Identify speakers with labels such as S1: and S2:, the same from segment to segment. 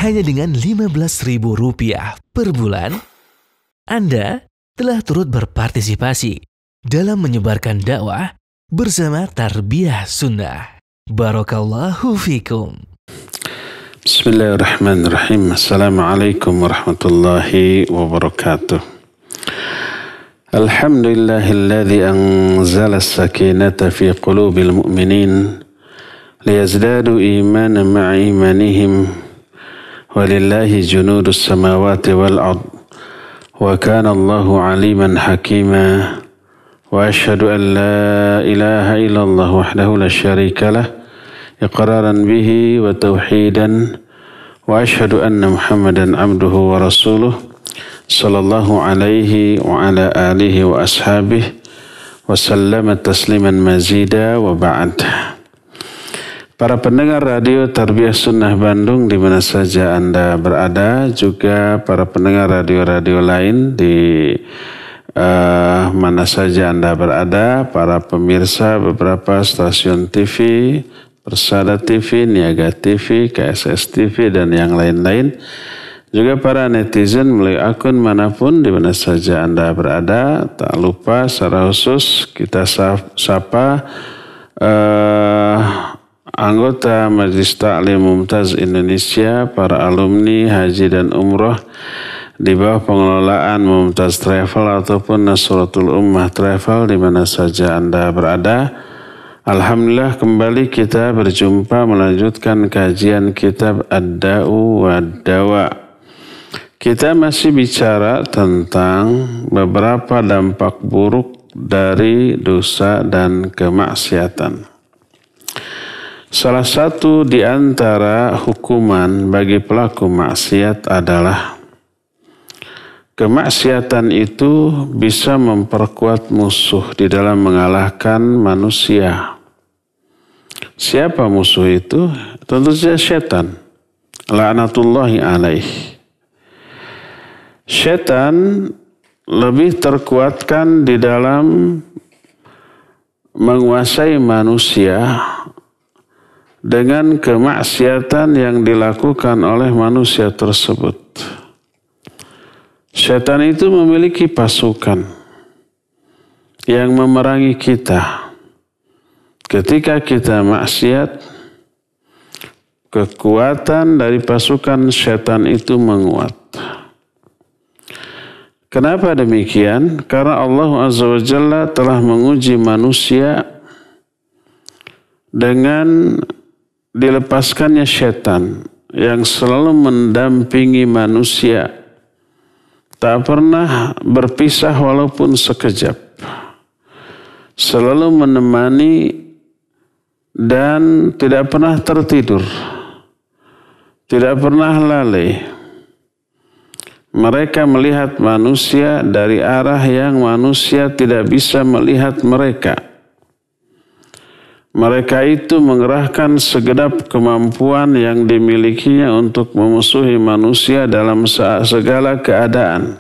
S1: hanya dengan Rp15.000 per bulan, Anda telah turut berpartisipasi dalam menyebarkan dakwah bersama Tarbiyah Sunnah. Barakallahu fikum.
S2: Bismillahirrahmanirrahim. Assalamualaikum warahmatullahi wabarakatuh. Alhamdulillahilladzi anzala as-sakinata fi qulubil mu'minin liyazdadu imanan ma'a imanihim walillahi junudus samawati wal ard wa kana Allahu aliman hakima wa asyhadu an la ilaha illallah wahdahu la syarika lah iqraran bihi wa tauhidan wa asyhadu anna Muhammadan abduhu wa rasuluh sallallahu alaihi wa ala alihi wa ashabihi wa sallama tasliman mazida wa ba'd. Para pendengar radio Tarbiyah Sunnah Bandung di mana saja Anda berada, juga para pendengar radio-radio lain di mana saja Anda berada, para pemirsa beberapa stasiun TV, Persada TV, Niaga TV, KSS TV, dan yang lain-lain. Juga para netizen melalui akun manapun di mana saja Anda berada. Tak lupa secara khusus kita sapa anggota Majelis Ta'lim Mumtaz Indonesia, para alumni haji dan umroh di bawah pengelolaan Mumtaz Travel ataupun Nasratul Ummah Travel di mana saja Anda berada. Alhamdulillah kembali kita berjumpa melanjutkan kajian kitab Ad-Da'u wad-Dawa. Kita masih bicara tentang beberapa dampak buruk dari dosa dan kemaksiatan. Salah satu di antara hukuman bagi pelaku maksiat adalah kemaksiatan itu bisa memperkuat musuh di dalam mengalahkan manusia. Siapa musuh itu? Tentu saja setan. La'natullahi alaih. Setan lebih terkuatkan di dalam menguasai manusia dengan kemaksiatan yang dilakukan oleh manusia tersebut. Setan itu memiliki pasukan yang memerangi kita. Ketika kita maksiat, kekuatan dari pasukan setan itu menguat. Kenapa demikian? Karena Allah Azza wa Jalla telah menguji manusia dengan dilepaskannya setan yang selalu mendampingi manusia, tak pernah berpisah walaupun sekejap, selalu menemani dan tidak pernah tertidur, tidak pernah lalai. Mereka melihat manusia dari arah yang manusia tidak bisa melihat mereka. Mereka itu mengerahkan segenap kemampuan yang dimilikinya untuk memusuhi manusia dalam segala keadaan.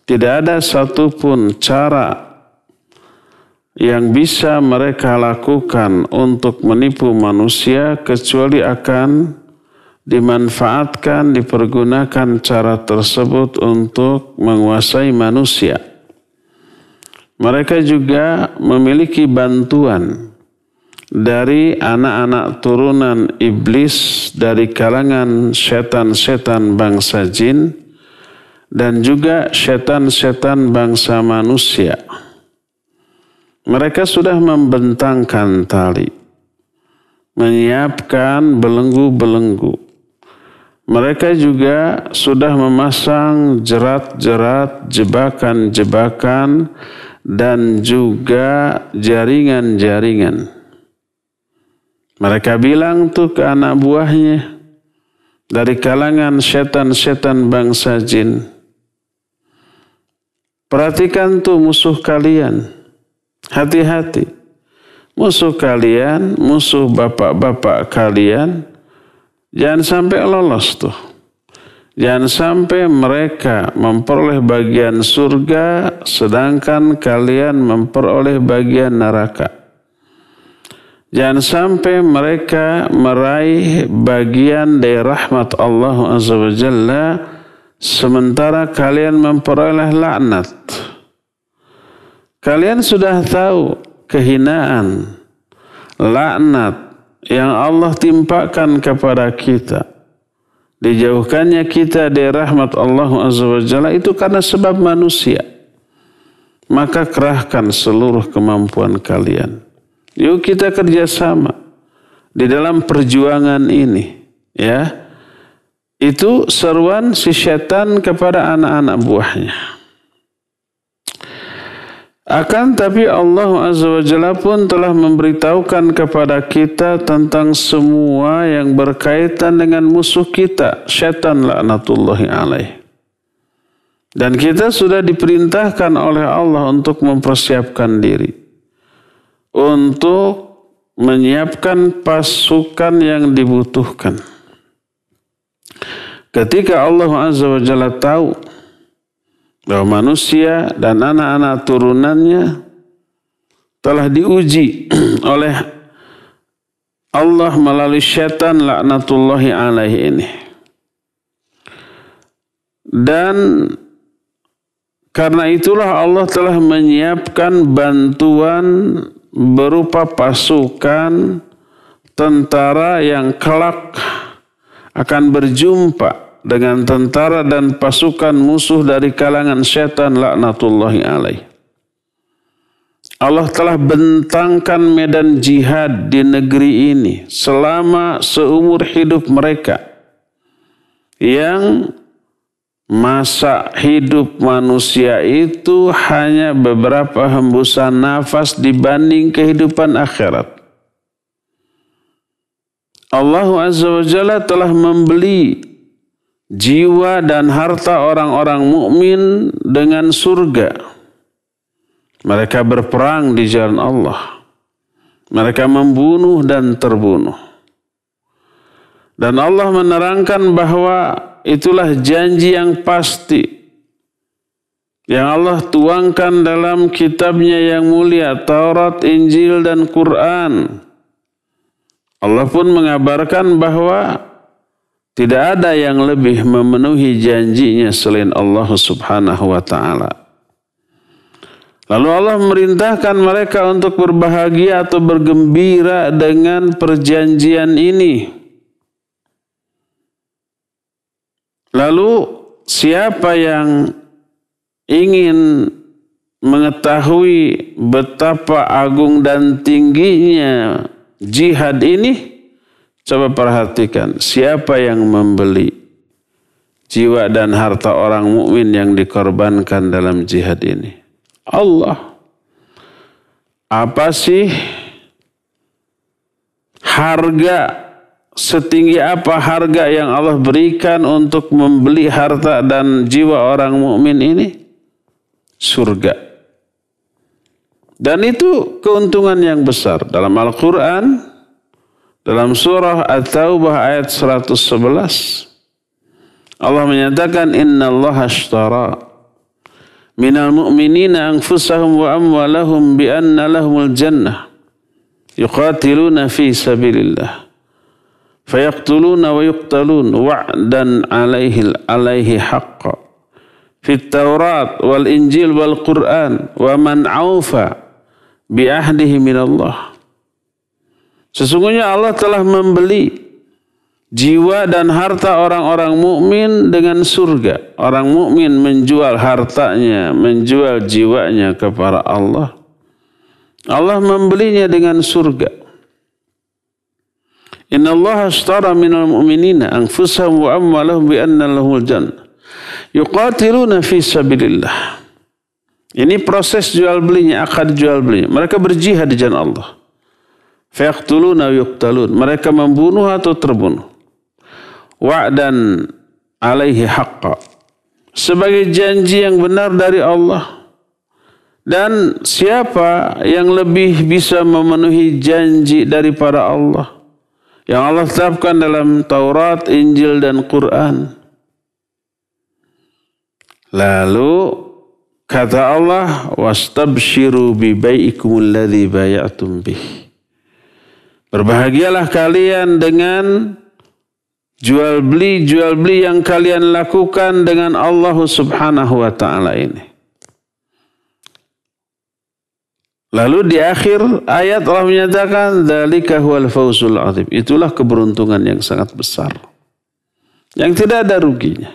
S2: Tidak ada satupun cara yang bisa mereka lakukan untuk menipu manusia kecuali akan dimanfaatkan, dipergunakan cara tersebut untuk menguasai manusia. Mereka juga memiliki bantuan dari anak-anak turunan iblis dari kalangan setan-setan bangsa jin dan juga setan-setan bangsa manusia. Mereka sudah membentangkan tali, menyiapkan belenggu-belenggu. Mereka juga sudah memasang jerat-jerat, jebakan-jebakan, dan juga jaringan-jaringan. Mereka bilang tuh ke anak buahnya dari kalangan setan-setan bangsa jin, perhatikan tuh musuh kalian, hati-hati. Musuh kalian, musuh bapak-bapak kalian, jangan sampai lolos tuh. Jangan sampai mereka memperoleh bagian surga sedangkan kalian memperoleh bagian neraka. Jangan sampai mereka meraih bagian dari rahmat Allah Azza wa Jalla sementara kalian memperoleh laknat. Kalian sudah tahu kehinaan, laknat yang Allah timpakan kepada kita. Dijauhkannya kita dari rahmat Allah Azza wa Jalla itu karena sebab manusia. Maka kerahkan seluruh kemampuan kalian. Yuk kita kerjasama di dalam perjuangan ini, ya. Itu seruan si setan kepada anak-anak buahnya. Akan tapi Allah Azza wa Jalla pun telah memberitahukan kepada kita tentang semua yang berkaitan dengan musuh kita, setan laknatullahi alaih. Dan kita sudah diperintahkan oleh Allah untuk mempersiapkan diri, untuk menyiapkan pasukan yang dibutuhkan. Ketika Allah Azza wa Jalla tahu bahwa manusia dan anak-anak turunannya telah diuji oleh Allah melalui syaitan laknatullahi alaihi ini. Dan karena itulah Allah telah menyiapkan bantuan berupa pasukan tentara yang kelak akan berjumpa dengan tentara dan pasukan musuh dari kalangan syaitan laknatullahi alaih. Allah telah bentangkan medan jihad di negeri ini selama seumur hidup mereka, yang masa hidup manusia itu hanya beberapa hembusan nafas dibanding kehidupan akhirat. Allah Azza wa Jalla telah membeli jiwa dan harta orang-orang mukmin dengan surga. Mereka berperang di jalan Allah. Mereka membunuh dan terbunuh. Dan Allah menerangkan bahwa itulah janji yang pasti yang Allah tuangkan dalam kitabnya yang mulia, Taurat, Injil, dan Quran. Allah pun mengabarkan bahwa tidak ada yang lebih memenuhi janjinya selain Allah Subhanahu wa ta'ala. Lalu Allah memerintahkan mereka untuk berbahagia atau bergembira dengan perjanjian ini. Lalu siapa yang ingin mengetahui betapa agung dan tingginya jihad ini, coba perhatikan siapa yang membeli jiwa dan harta orang mukmin yang dikorbankan dalam jihad ini. Allah. Apa sih harga, setinggi apa harga yang Allah berikan untuk membeli harta dan jiwa orang mukmin ini? Surga. Dan itu keuntungan yang besar. Dalam Al-Quran, dalam surah At-Taubah ayat 111, Allah menyatakan, Inna Allah ashtara minal mu'minina anfusahum wa amwalahum bi anna lahumul jannah yuqatiluna fi sabilillah fayaqtuluna wa yuqtalun wa'dan alaihi haqqa fit Taurat wal Injil wal Quran wa man aufa bi ahdihi minallah. Sesungguhnya Allah telah membeli jiwa dan harta orang-orang mukmin dengan surga. Orang mukmin menjual hartanya, menjual jiwanya kepada Allah. Allah membelinya dengan surga. Inna Allah ashtara minal mu'minina anfusahum wa amwalahum bi anna lahumul jannah yuqatiluna fi sabilillah. Ini proses jual belinya, akad jual belinya. Mereka berjihad di jalan Allah. Fayaqtuluna wa yuqtalun. Mereka membunuh atau terbunuh. Wa'dan alaihi haqqa. Sebagai janji yang benar dari Allah. Dan siapa yang lebih bisa memenuhi janji daripada Allah? Yang Allah tetapkan dalam Taurat, Injil, dan Quran. Lalu kata Allah, wastabshiru bi bai'ikumul ladzi bay'atum bih. Berbahagialah kalian dengan jual beli yang kalian lakukan dengan Allah Subhanahu wa taala ini. Lalu di akhir ayat Allah menyatakan dzalika huwal fawzul azim. Itulah keberuntungan yang sangat besar, yang tidak ada ruginya.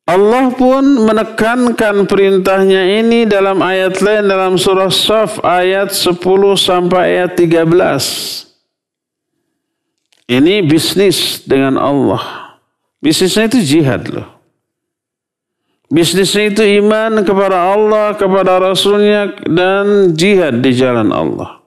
S2: Allah pun menekankan perintahnya ini dalam ayat lain dalam surah Shaf ayat 10 sampai ayat 13. Ini bisnis dengan Allah. Bisnisnya itu jihad loh. Bisnisnya itu iman kepada Allah, kepada Rasulnya, dan jihad di jalan Allah.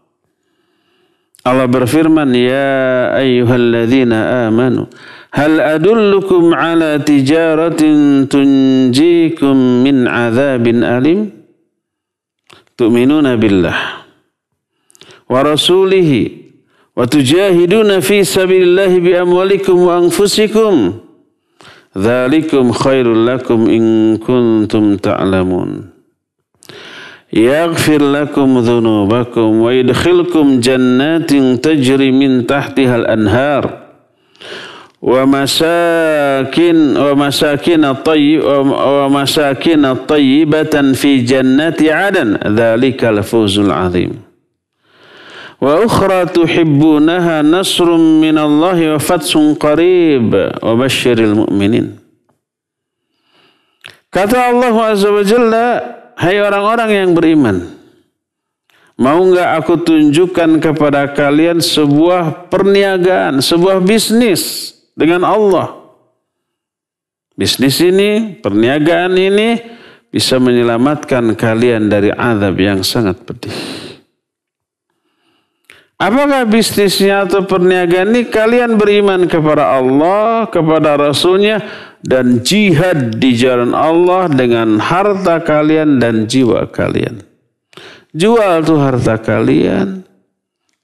S2: Allah berfirman, ya ayyuhalladzina amanu, hal adullukum ala tijaratin tunjikum min azabin alim? Tu'minuna billah wa rasulihi wa tujahiduna fi sabilillahi bi amwalikum wa anfusikum. Dzalikum khairul lakum in kuntum ta'lamun. Yaghfir lakum dhunubakum wa yudkhilkum jannatin tajri min tahtihal anhar wa masakin tayyibatan fi jannati 'adan. Dzalikal fawzul 'azim. Wa ukhra tuhibbunaha nasrun minallahi wa fathun qarib wa basyiril mu'minin. Kata Allah Azza wa Jalla, hai orang-orang yang beriman, mau enggak aku tunjukkan kepada kalian sebuah perniagaan, sebuah bisnis dengan Allah. Bisnis ini, perniagaan ini bisa menyelamatkan kalian dari azab yang sangat pedih. Apakah bisnisnya atau perniagaan ini? Kalian beriman kepada Allah, kepada Rasulnya, dan jihad di jalan Allah dengan harta kalian dan jiwa kalian. Jual tuh harta kalian,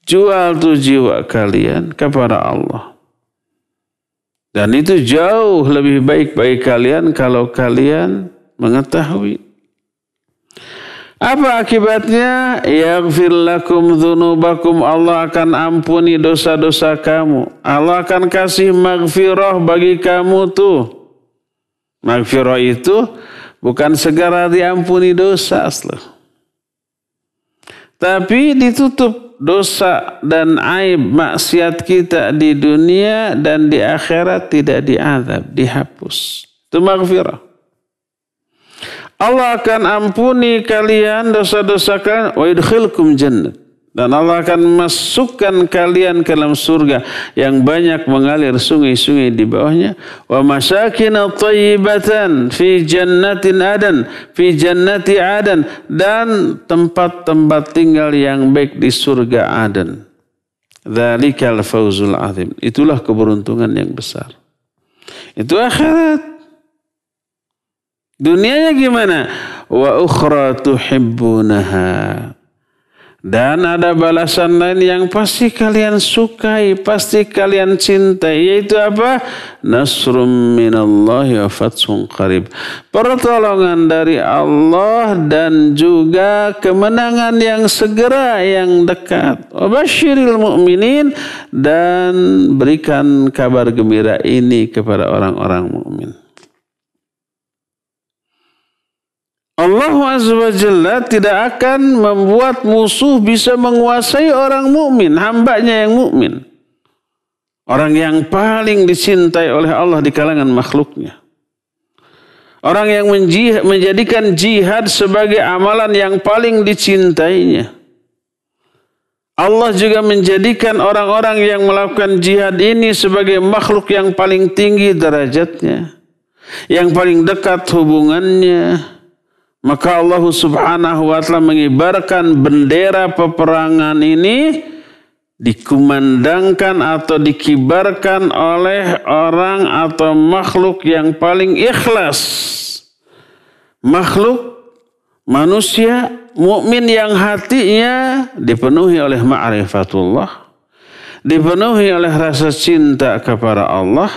S2: jual tuh jiwa kalian kepada Allah. Dan itu jauh lebih baik bagi kalian kalau kalian mengetahui. Apa akibatnya? Yaghfir lakum dzunubakum. Allah akan ampuni dosa-dosa kamu. Allah akan kasih maghfirah bagi kamu tuh. Maghfirah itu bukan segera diampuni dosa loh. Tapi ditutup dosa dan aib maksiat kita di dunia dan di akhirat tidak diazab, dihapus. Itu maghfirah. Allah akan ampuni kalian dosa-dosa kalian wa yudkhilkum jannat, dan Allah akan masukkan kalian ke dalam surga yang banyak mengalir sungai-sungai di bawahnya. Wa masakin thayyibatan fi jannatin adan, fi jannati adan, dan tempat-tempat tinggal yang baik di surga Adan. Dzalikal fawzul azim. Itulah keberuntungan yang besar. Itu akhirat. Dunianya gimana? Wa ukhra tuhibbunaha. Dan ada balasan lain yang pasti kalian sukai, pasti kalian cintai, yaitu apa? Nasrum minallahi wa fathun qarib. Pertolongan dari Allah dan juga kemenangan yang segera, yang dekat. Wa basyiril mu'minin, dan berikan kabar gembira ini kepada orang-orang mukmin. Allah Azza wa Jalla tidak akan membuat musuh bisa menguasai orang mukmin, hambanya yang mukmin. Orang yang paling dicintai oleh Allah di kalangan makhluknya. Orang yang menjadikan jihad sebagai amalan yang paling dicintainya. Allah juga menjadikan orang-orang yang melakukan jihad ini sebagai makhluk yang paling tinggi derajatnya, yang paling dekat hubungannya. Maka Allah Subhanahu wa ta'ala mengibarkan bendera peperangan ini dikumandangkan atau dikibarkan oleh orang atau makhluk yang paling ikhlas. Makhluk manusia mukmin yang hatinya dipenuhi oleh ma'rifatullah, dipenuhi oleh rasa cinta kepada Allah,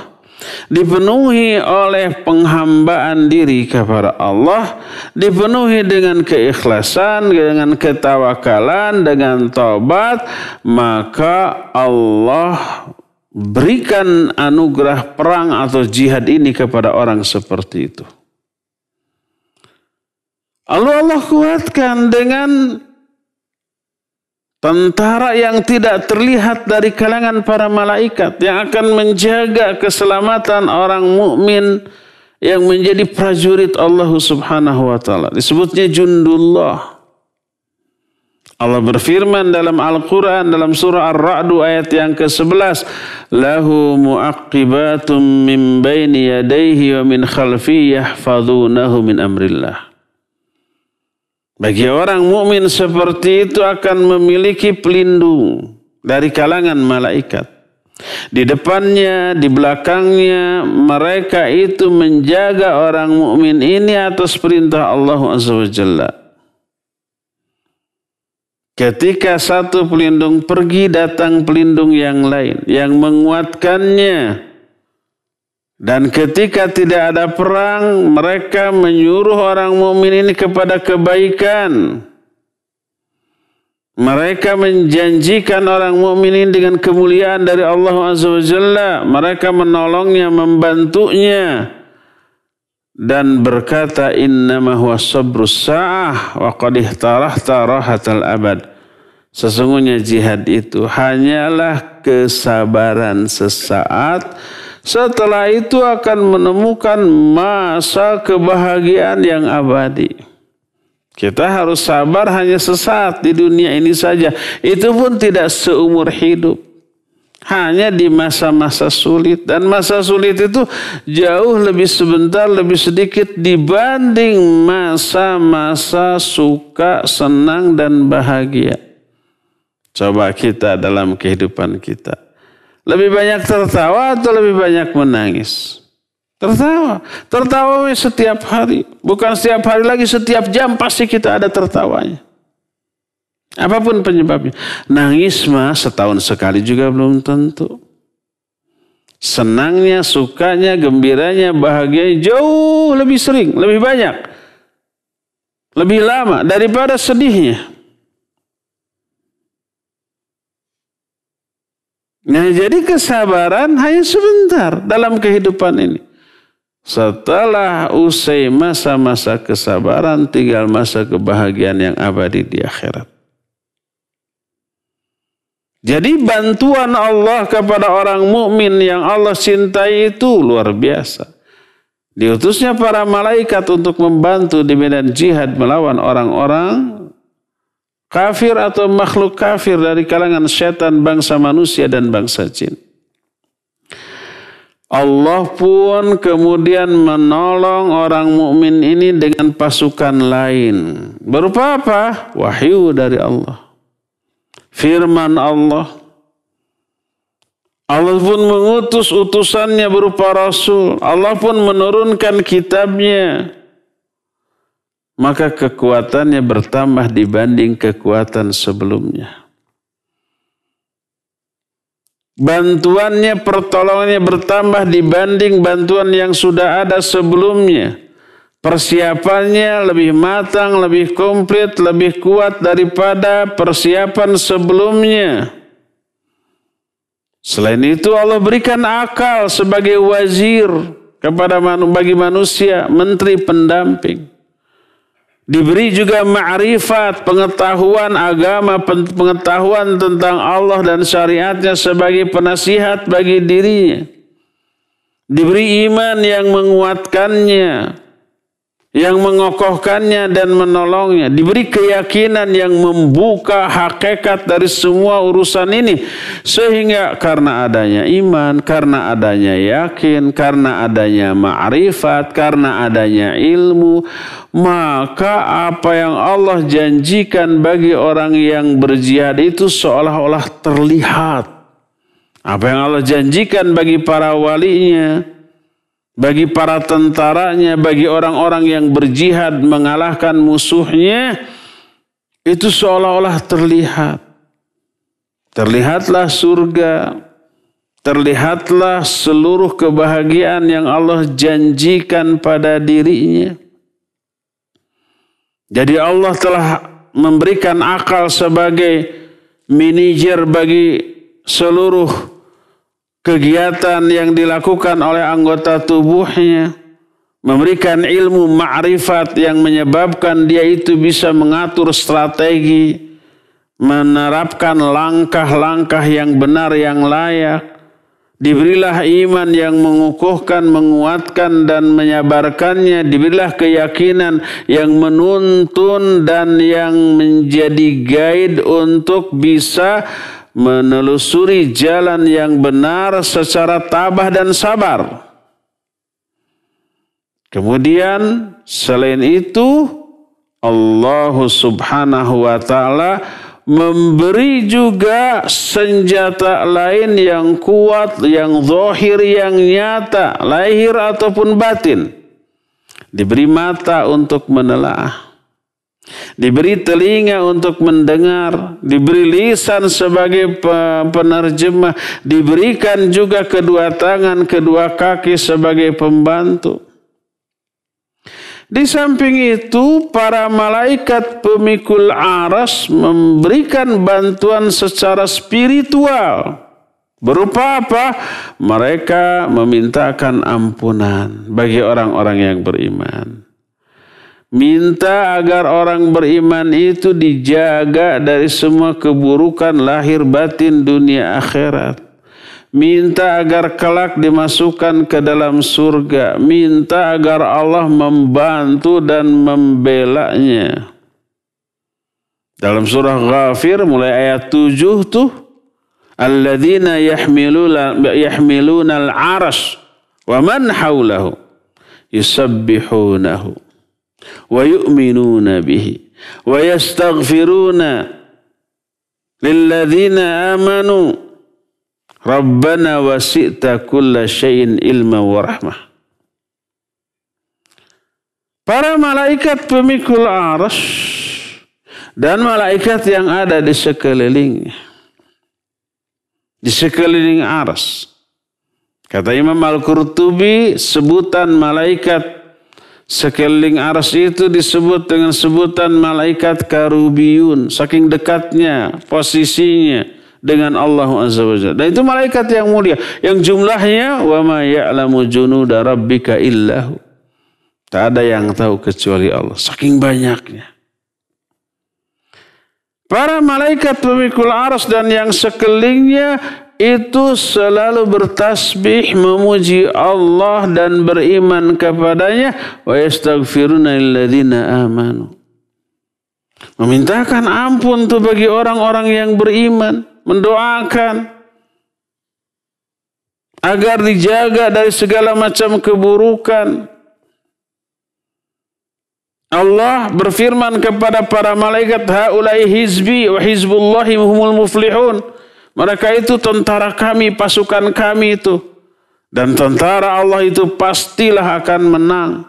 S2: dipenuhi oleh penghambaan diri kepada Allah, dipenuhi dengan keikhlasan, dengan ketawakalan, dengan taubat, maka Allah berikan anugerah perang atau jihad ini kepada orang seperti itu. Allah kuatkan dengan tentara yang tidak terlihat dari kalangan para malaikat yang akan menjaga keselamatan orang mukmin yang menjadi prajurit Allah Subhanahu wa taala. Disebutnya jundullah. Allah berfirman dalam Al-Quran dalam surah Ar-Ra'd ayat yang ke-11, lahu mu'aqqibatum min baini yadayhi wa min khalfihi yahfazunahu min amrillah. Bagi orang mukmin seperti itu akan memiliki pelindung dari kalangan malaikat. Di depannya, di belakangnya, mereka itu menjaga orang mukmin ini atas perintah Allah Azza wa Jalla. Ketika satu pelindung pergi, datang pelindung yang lain yang menguatkannya. Dan ketika tidak ada perang, mereka menyuruh orang mukmin ini kepada kebaikan. Mereka menjanjikan orang mukmin ini dengan kemuliaan dari Allah Azza wa Jalla. Mereka menolongnya, membantunya. Dan berkata, innama huwa sabrus sa'ah wa qad ihtarahta rahatal abad. Sesungguhnya jihad itu hanyalah kesabaran sesaat. Setelah itu akan menemukan masa kebahagiaan yang abadi. Kita harus sabar hanya sesaat di dunia ini saja. Itu pun tidak seumur hidup. Hanya di masa-masa sulit. Dan masa sulit itu jauh lebih sebentar, lebih sedikit dibanding masa-masa suka, senang, dan bahagia. Coba kita dalam kehidupan kita. Lebih banyak tertawa atau lebih banyak menangis? Tertawa. Tertawa setiap hari. Bukan setiap hari lagi, setiap jam pasti kita ada tertawanya. Apapun penyebabnya. Nangis mah setahun sekali juga belum tentu. Senangnya, sukanya, gembiranya, bahagianya jauh lebih sering, lebih banyak. Lebih lama daripada sedihnya. Nah, jadi kesabaran hanya sebentar dalam kehidupan ini. Setelah usai masa-masa kesabaran, tinggal masa kebahagiaan yang abadi di akhirat. Jadi bantuan Allah kepada orang mukmin yang Allah cintai itu luar biasa. Diutusnya para malaikat untuk membantu di medan jihad melawan orang-orang kafir atau makhluk kafir dari kalangan setan, bangsa manusia dan bangsa jin. Allah pun kemudian menolong orang mukmin ini dengan pasukan lain. Berupa apa? Wahyu dari Allah. Firman Allah. Allah pun mengutus utusannya berupa Rasul. Allah pun menurunkan kitabnya. Maka kekuatannya bertambah dibanding kekuatan sebelumnya. Bantuannya, pertolongannya bertambah dibanding bantuan yang sudah ada sebelumnya. Persiapannya lebih matang, lebih komplit, lebih kuat daripada persiapan sebelumnya. Selain itu Allah berikan akal sebagai wazir kepada bagi manusia, menteri pendamping. Diberi juga ma'rifat, pengetahuan agama, pengetahuan tentang Allah dan syariatnya sebagai penasihat bagi dirinya. Diberi iman yang menguatkannya, yang mengokohkannya dan menolongnya. Diberi keyakinan yang membuka hakikat dari semua urusan ini. Sehingga karena adanya iman, karena adanya yakin, karena adanya ma'rifat, karena adanya ilmu, maka apa yang Allah janjikan bagi orang yang berjihad itu seolah-olah terlihat. Apa yang Allah janjikan bagi para walinya, bagi para tentaranya, bagi orang-orang yang berjihad mengalahkan musuhnya, itu seolah-olah terlihat. Terlihatlah surga, terlihatlah seluruh kebahagiaan yang Allah janjikan pada dirinya. Jadi Allah telah memberikan akal sebagai manajer bagi seluruh kegiatan yang dilakukan oleh anggota tubuhnya. Memberikan ilmu ma'rifat yang menyebabkan dia itu bisa mengatur strategi, menerapkan langkah-langkah yang benar yang layak. Diberilah iman yang mengukuhkan, menguatkan dan menyabarkannya. Diberilah keyakinan yang menuntun dan yang menjadi guide untuk bisa menelusuri jalan yang benar secara tabah dan sabar. Kemudian selain itu Allah Subhanahu wa ta'ala memberi juga senjata lain yang kuat, yang zahir, yang nyata, lahir ataupun batin. Diberi mata untuk menelaah, diberi telinga untuk mendengar, diberi lisan sebagai penerjemah, diberikan juga kedua tangan, kedua kaki sebagai pembantu. Di samping itu, para malaikat pemikul aras memberikan bantuan secara spiritual. Berupa apa? Mereka memintakan ampunan bagi orang-orang yang beriman. Minta agar orang beriman itu dijaga dari semua keburukan lahir batin dunia akhirat. Minta agar kelak dimasukkan ke dalam surga. Minta agar Allah membantu dan membelanya. Dalam surah Ghafir mulai ayat 7 tuh. Alladzina yahmiluna al-'arash wa man hawlahu yusabbihunahu wa yu'minuna bihi wa yastaghfiruna lilladzina amanu Rabbana wasi'ta kulla syai'in ilma wa rahmah. Para malaikat pemikul arsy dan malaikat yang ada di sekelilingnya, di sekeliling arsy. Kata Imam Al-Qurtubi, sebutan malaikat sekeliling arsy itu disebut dengan sebutan malaikat karubiyun, saking dekatnya posisinya dengan Allah Azza wa Jalla. Dan itu malaikat yang mulia, yang jumlahnya wa ma ya'lamu junuda rabbika illahu. Tak ada yang tahu kecuali Allah, saking banyaknya. Para malaikat pemikul arsy dan yang sekelilingnya itu selalu bertasbih memuji Allah dan beriman kepadanya. Wa yastaghfiruna lilladzina amanu. Memintakan ampun tuh bagi orang-orang yang beriman. Mendoakan agar dijaga dari segala macam keburukan. Allah berfirman kepada para malaikat, haulai hizbi wa hizbullahi humul muflihun. Mereka itu tentara kami, pasukan kami itu. Dan tentara Allah itu pastilah akan menang,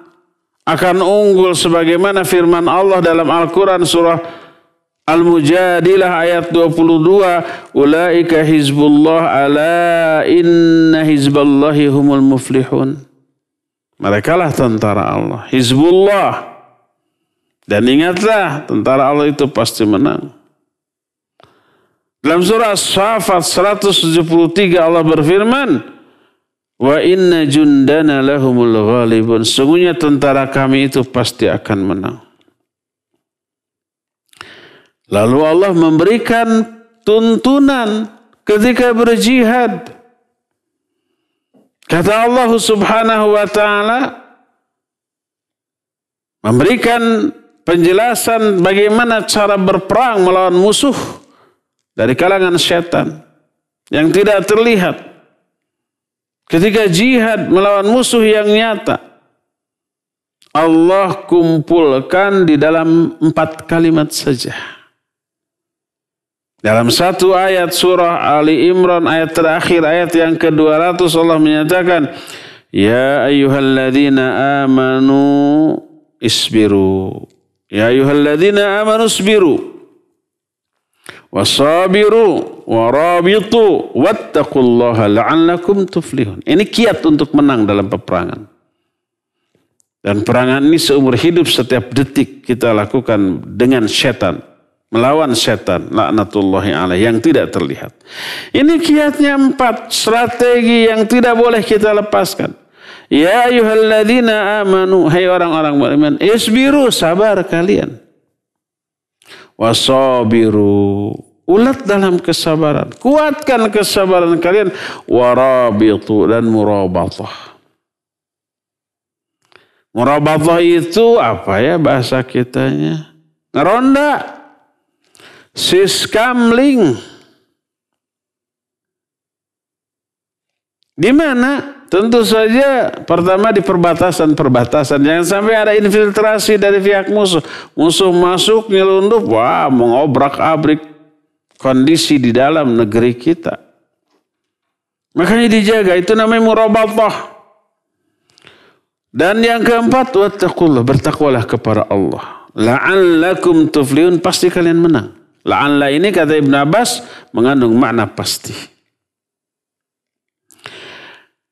S2: akan unggul sebagaimana firman Allah dalam Al-Quran surah Al-Mujadilah ayat 22, ulaika hizbullah ala inna hizballahi humul muflihun. Merekalah tentara Allah, hizbullah. Dan ingatlah, tentara Allah itu pasti menang. Dalam surah As-Saffat 173 Allah berfirman, wa inna jundana lahumul ghalibun. Sungguhnya tentara kami itu pasti akan menang. Lalu Allah memberikan tuntunan ketika berjihad. Kata Allah Subhanahu wa ta'ala, memberikan penjelasan bagaimana cara berperang melawan musuh dari kalangan setan yang tidak terlihat. Ketika jihad melawan musuh yang nyata, Allah kumpulkan di dalam 4 kalimat saja. Dalam satu ayat surah Ali Imran ayat terakhir, ayat yang ke-200, Allah menyatakan, ya ayyuhalladzina amanu isbiru. Ya ayyuhalladzina amanu isbiru wasabiru warabitu wattaqullaha la'allakum tuflihun. Ini kiat untuk menang dalam peperangan. Dan perangan ini seumur hidup setiap detik kita lakukan dengan setan. Melawan setan, laknatullahi alaih, yang tidak terlihat. Ini kiatnya 4, strategi yang tidak boleh kita lepaskan. Ya ayyuhalladzina amanu, hai orang-orang beriman, isbiru, sabar kalian. Wasabiru, ulat dalam kesabaran, kuatkan kesabaran kalian. Warabitu, dan murabatah. Murabatah itu apa ya bahasa kitanya? Ngeronda. Siskamling. Di mana? Tentu saja pertama di perbatasan-perbatasan. Jangan sampai ada infiltrasi dari pihak musuh. Musuh masuk, nyelundup, wah, mengobrak-abrik kondisi di dalam negeri kita. Makanya dijaga, itu namanya murabatah. Dan yang keempat, wattaqullah, bertakwalah kepada Allah. La'allakum tuflihun, pasti kalian menang. La'alla ini kata Ibn Abbas mengandung makna pasti.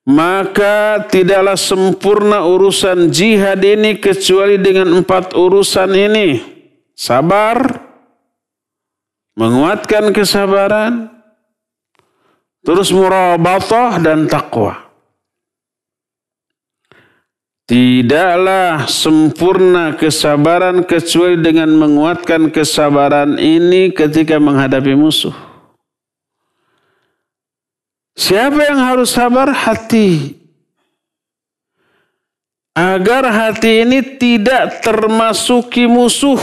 S2: Maka tidaklah sempurna urusan jihad ini kecuali dengan 4 urusan ini. Sabar, menguatkan kesabaran, terus murabatah dan takwa. Tidaklah sempurna kesabaran kecuali dengan menguatkan kesabaran ini ketika menghadapi musuh. Siapa yang harus sabar? Hati. Agar hati ini tidak termasuki musuh.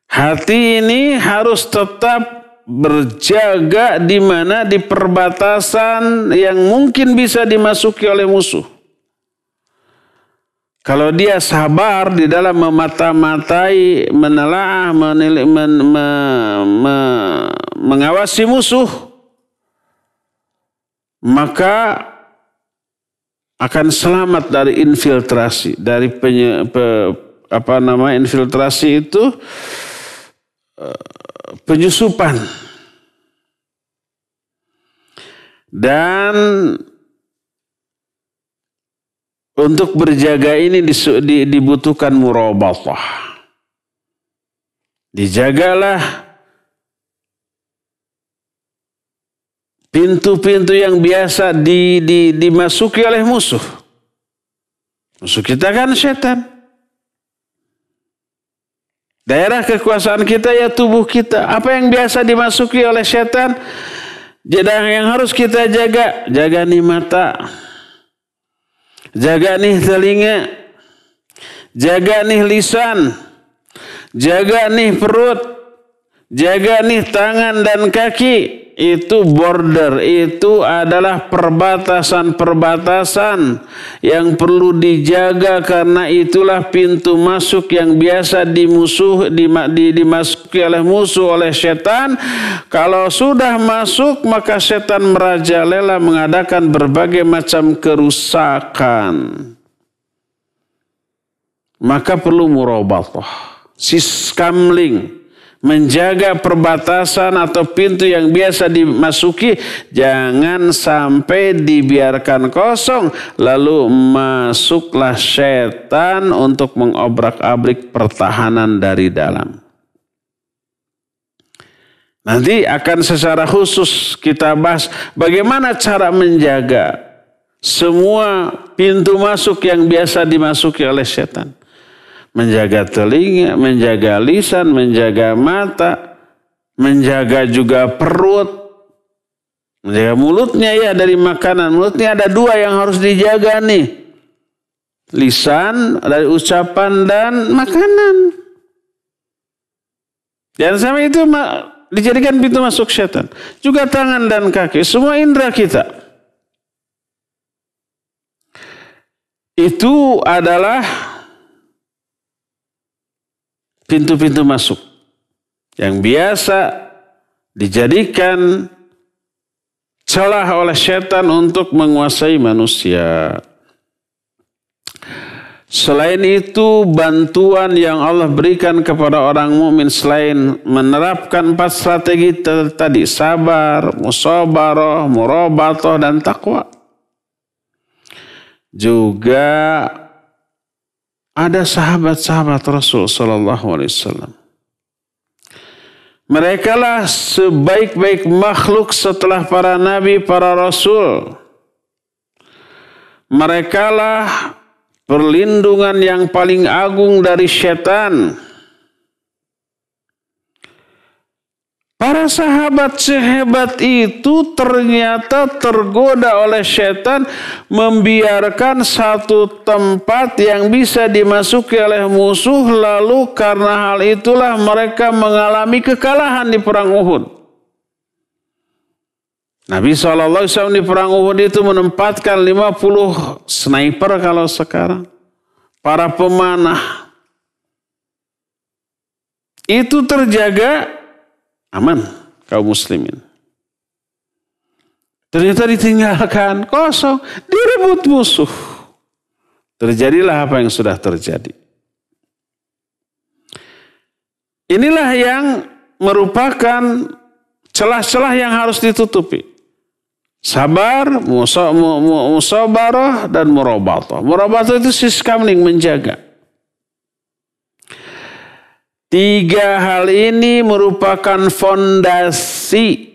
S2: Hati ini harus tetap berjaga di mana di perbatasan yang mungkin bisa dimasuki oleh musuh. Kalau dia sabar di dalam memata-matai, menelaah, mengawasi musuh, maka akan selamat dari infiltrasi, dari infiltrasi itu penyusupan. Dan untuk berjaga ini dibutuhkan murabatah. Dijagalah pintu-pintu yang biasa dimasuki oleh musuh. Musuh kita kan setan. Daerah kekuasaan kita ya tubuh kita. Apa yang biasa dimasuki oleh setan? Yang harus kita jaga. Jaga nih mata. Jaga nih telinga. Jaga nih lisan. Jaga nih perut. Jaga nih tangan dan kaki. Itu border, itu adalah perbatasan-perbatasan yang perlu dijaga karena itulah pintu masuk yang biasa dimasuki oleh musuh, oleh setan. Kalau sudah masuk maka setan merajalela mengadakan berbagai macam kerusakan. Maka perlu murabatah, siskamling. Menjaga perbatasan atau pintu yang biasa dimasuki, jangan sampai dibiarkan kosong. Lalu masuklah setan untuk mengobrak-abrik pertahanan dari dalam. Nanti akan secara khusus kita bahas bagaimana cara menjaga semua pintu masuk yang biasa dimasuki oleh setan. Menjaga telinga, menjaga lisan, menjaga mata, menjaga juga perut, menjaga mulutnya ya dari makanan. Mulutnya ada 2 yang harus dijaga nih. Lisan dari ucapan dan makanan. Jangan sampai itu dijadikan pintu masuk setan. Juga tangan dan kaki, semua indera kita. Itu adalah pintu-pintu masuk yang biasa dijadikan celah oleh setan untuk menguasai manusia. Selain itu, bantuan yang Allah berikan kepada orang mukmin selain menerapkan 4 strategi tadi, sabar, musabarah, murabatah, dan takwa, juga ada sahabat-sahabat Rasul sallallahu alaihi wasallam. Mereka lah sebaik-baik makhluk setelah para nabi, para rasul. Mereka lah perlindungan yang paling agung dari syaitan. Para sahabat sehebat itu ternyata tergoda oleh syaitan, membiarkan satu tempat yang bisa dimasuki oleh musuh, lalu karena hal itulah mereka mengalami kekalahan di perang Uhud. Nabi SAW di perang Uhud itu menempatkan 50 sniper kalau sekarang, para pemanah. Itu terjaga aman kaum muslimin. Ternyata ditinggalkan, kosong, direbut musuh. Terjadilah apa yang sudah terjadi. Inilah yang merupakan celah-celah yang harus ditutupi. Sabar, musabarah, dan murabatah. Murabatah itu siskamling, menjaga. 3 hal ini merupakan fondasi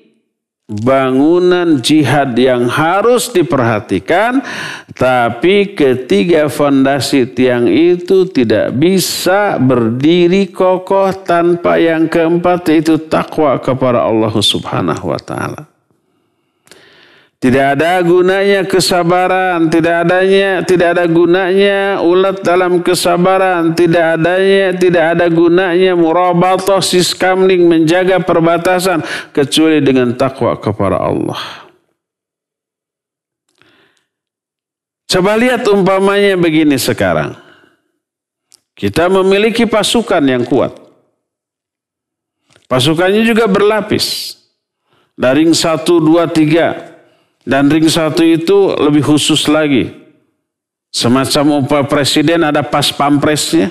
S2: bangunan jihad yang harus diperhatikan, tapi ketiga fondasi tiang itu tidak bisa berdiri kokoh tanpa yang keempat, yaitu takwa kepada Allah Subhanahu wa taala. Tidak ada gunanya kesabaran, tidak ada gunanya ulet dalam kesabaran, tidak ada gunanya murabatah, siskamling, menjaga perbatasan, kecuali dengan takwa kepada Allah. Coba lihat umpamanya begini sekarang. Kita memiliki pasukan yang kuat. Pasukannya juga berlapis. Dari ring 1, 2, 3. Dan ring 1 itu lebih khusus lagi. Semacam umpah presiden ada pas pampresnya.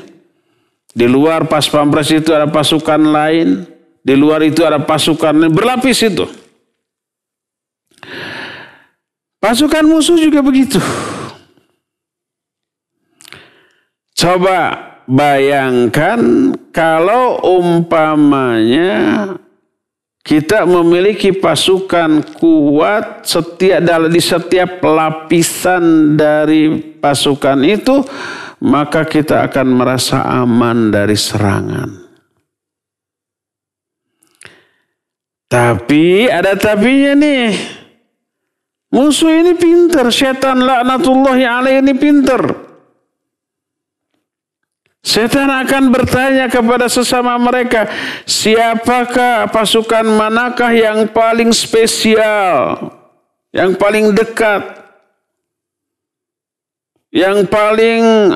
S2: Di luar pas pampres itu ada pasukan lain. Di luar itu ada pasukan lain. Berlapis itu. Pasukan musuh juga begitu. Coba bayangkan kalau umpamanya kita memiliki pasukan kuat di setiap lapisan dari pasukan itu, maka kita akan merasa aman dari serangan. Tapi ada tapinya nih. Musuh ini pintar, setan laknatullahi alaihi ini pintar. Setan akan bertanya kepada sesama mereka, siapakah pasukan manakah yang paling spesial, yang paling dekat, yang paling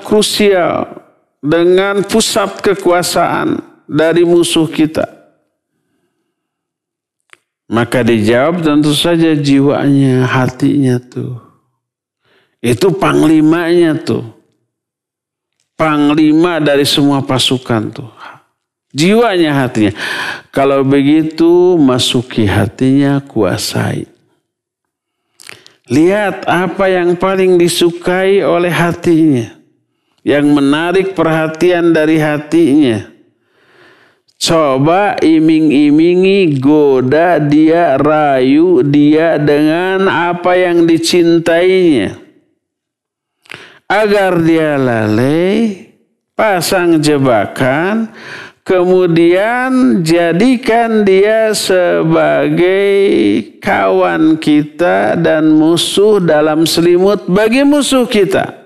S2: krusial dengan pusat kekuasaan dari musuh kita. Maka dijawab tentu saja jiwanya, hatinya tuh. Itu panglimanya tuh. Panglima dari semua pasukan tuh. Jiwanya, hatinya. Kalau begitu masuki hatinya, kuasai. Lihat apa yang paling disukai oleh hatinya. Yang menarik perhatian dari hatinya. Coba iming-imingi, goda dia, rayu dia dengan apa yang dicintainya. Agar dia lalai, pasang jebakan, kemudian jadikan dia sebagai kawan kita dan musuh dalam selimut bagi musuh kita.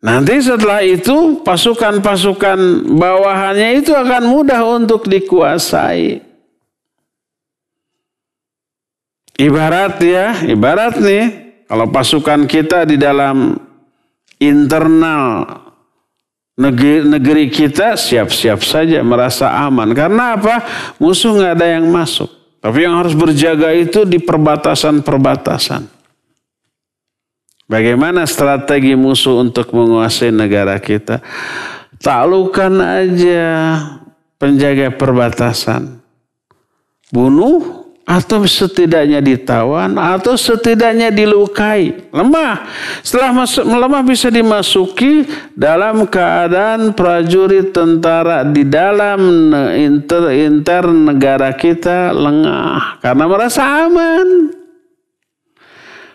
S2: Nanti setelah itu pasukan-pasukan bawahannya itu akan mudah untuk dikuasai. Ibarat nih. Kalau pasukan kita di dalam internal negeri kita siap-siap saja merasa aman. Karena apa? Musuh nggak ada yang masuk. Tapi yang harus berjaga itu di perbatasan-perbatasan. Bagaimana strategi musuh untuk menguasai negara kita? Taklukkan aja penjaga perbatasan. Bunuh atau setidaknya ditawan atau setidaknya dilukai. Lemah. Setelah melemah bisa dimasuki dalam keadaan prajurit tentara di dalam inter negara kita lengah karena merasa aman.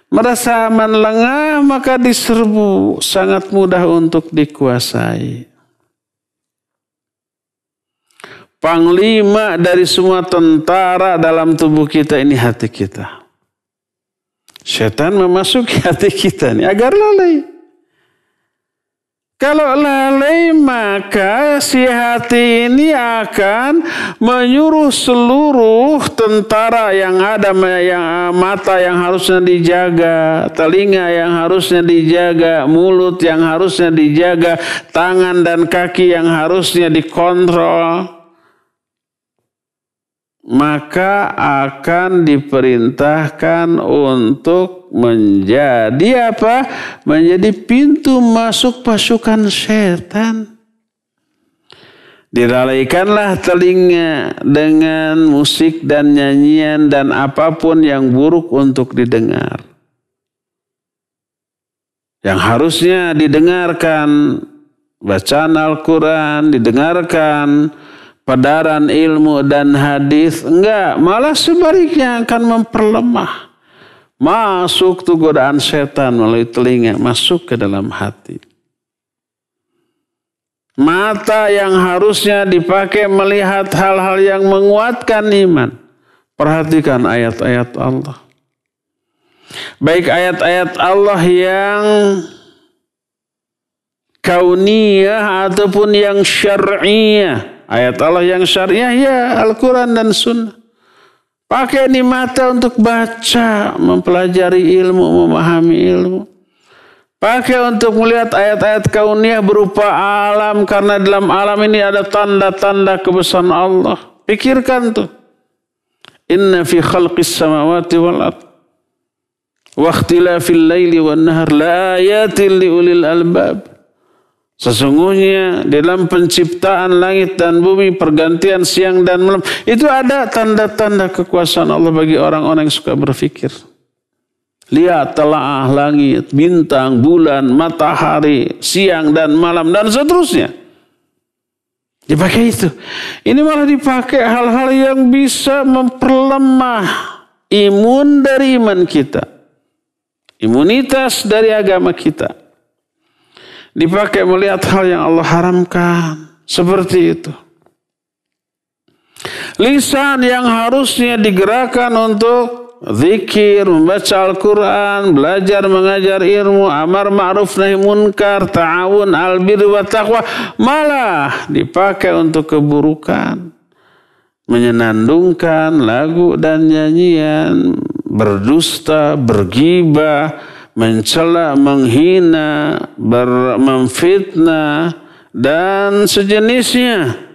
S2: Merasa aman lengah maka diserbu, sangat mudah untuk dikuasai. Panglima dari semua tentara dalam tubuh kita ini hati kita. Setan memasuki hati kita ini agar lalai. Kalau lalai maka si hati ini akan menyuruh seluruh tentara yang ada, yang mata yang harusnya dijaga, telinga yang harusnya dijaga, mulut yang harusnya dijaga, tangan dan kaki yang harusnya dikontrol, maka akan diperintahkan untuk menjadi apa? Menjadi pintu masuk pasukan setan. Dilalaikanlah telinga dengan musik dan nyanyian dan apapun yang buruk untuk didengar. Yang harusnya didengarkan bacaan Al-Quran, didengarkan padaran ilmu dan hadis, enggak, malah sebaliknya akan memperlemah. Masuk tuh godaan setan melalui telinga, masuk ke dalam hati. Mata yang harusnya dipakai melihat hal-hal yang menguatkan iman. Perhatikan ayat-ayat Allah. Baik ayat-ayat Allah yang kauniyah ataupun yang syar'iyah. Ayat Allah yang syariah ya Al-Quran dan Sunnah. Pakai ini mata untuk baca, mempelajari ilmu, memahami ilmu. Pakai untuk melihat ayat-ayat kauniyah berupa alam. Karena dalam alam ini ada tanda-tanda kebesaran Allah. Pikirkan tuh. Inna fi khalqis samawati wal ard. Wa ikhtilafil laili wan nahar la ayatin li ulil albab. Sesungguhnya dalam penciptaan langit dan bumi, pergantian siang dan malam, itu ada tanda-tanda kekuasaan Allah bagi orang-orang yang suka berfikir. Lihat telaah langit, bintang, bulan, matahari, siang dan malam, dan seterusnya. Dipakai itu. Ini malah dipakai hal-hal yang bisa memperlemah imun dari iman kita. Imunitas dari agama kita. Dipakai melihat hal yang Allah haramkan. Seperti itu. Lisan yang harusnya digerakkan untuk zikir, membaca Al-Quran, belajar mengajar ilmu, amar ma'ruf nahi munkar, ta'awun al-birri wa taqwa, malah dipakai untuk keburukan. Menyenandungkan lagu dan nyanyian, berdusta, bergibah, mencela, menghina, memfitnah, dan sejenisnya.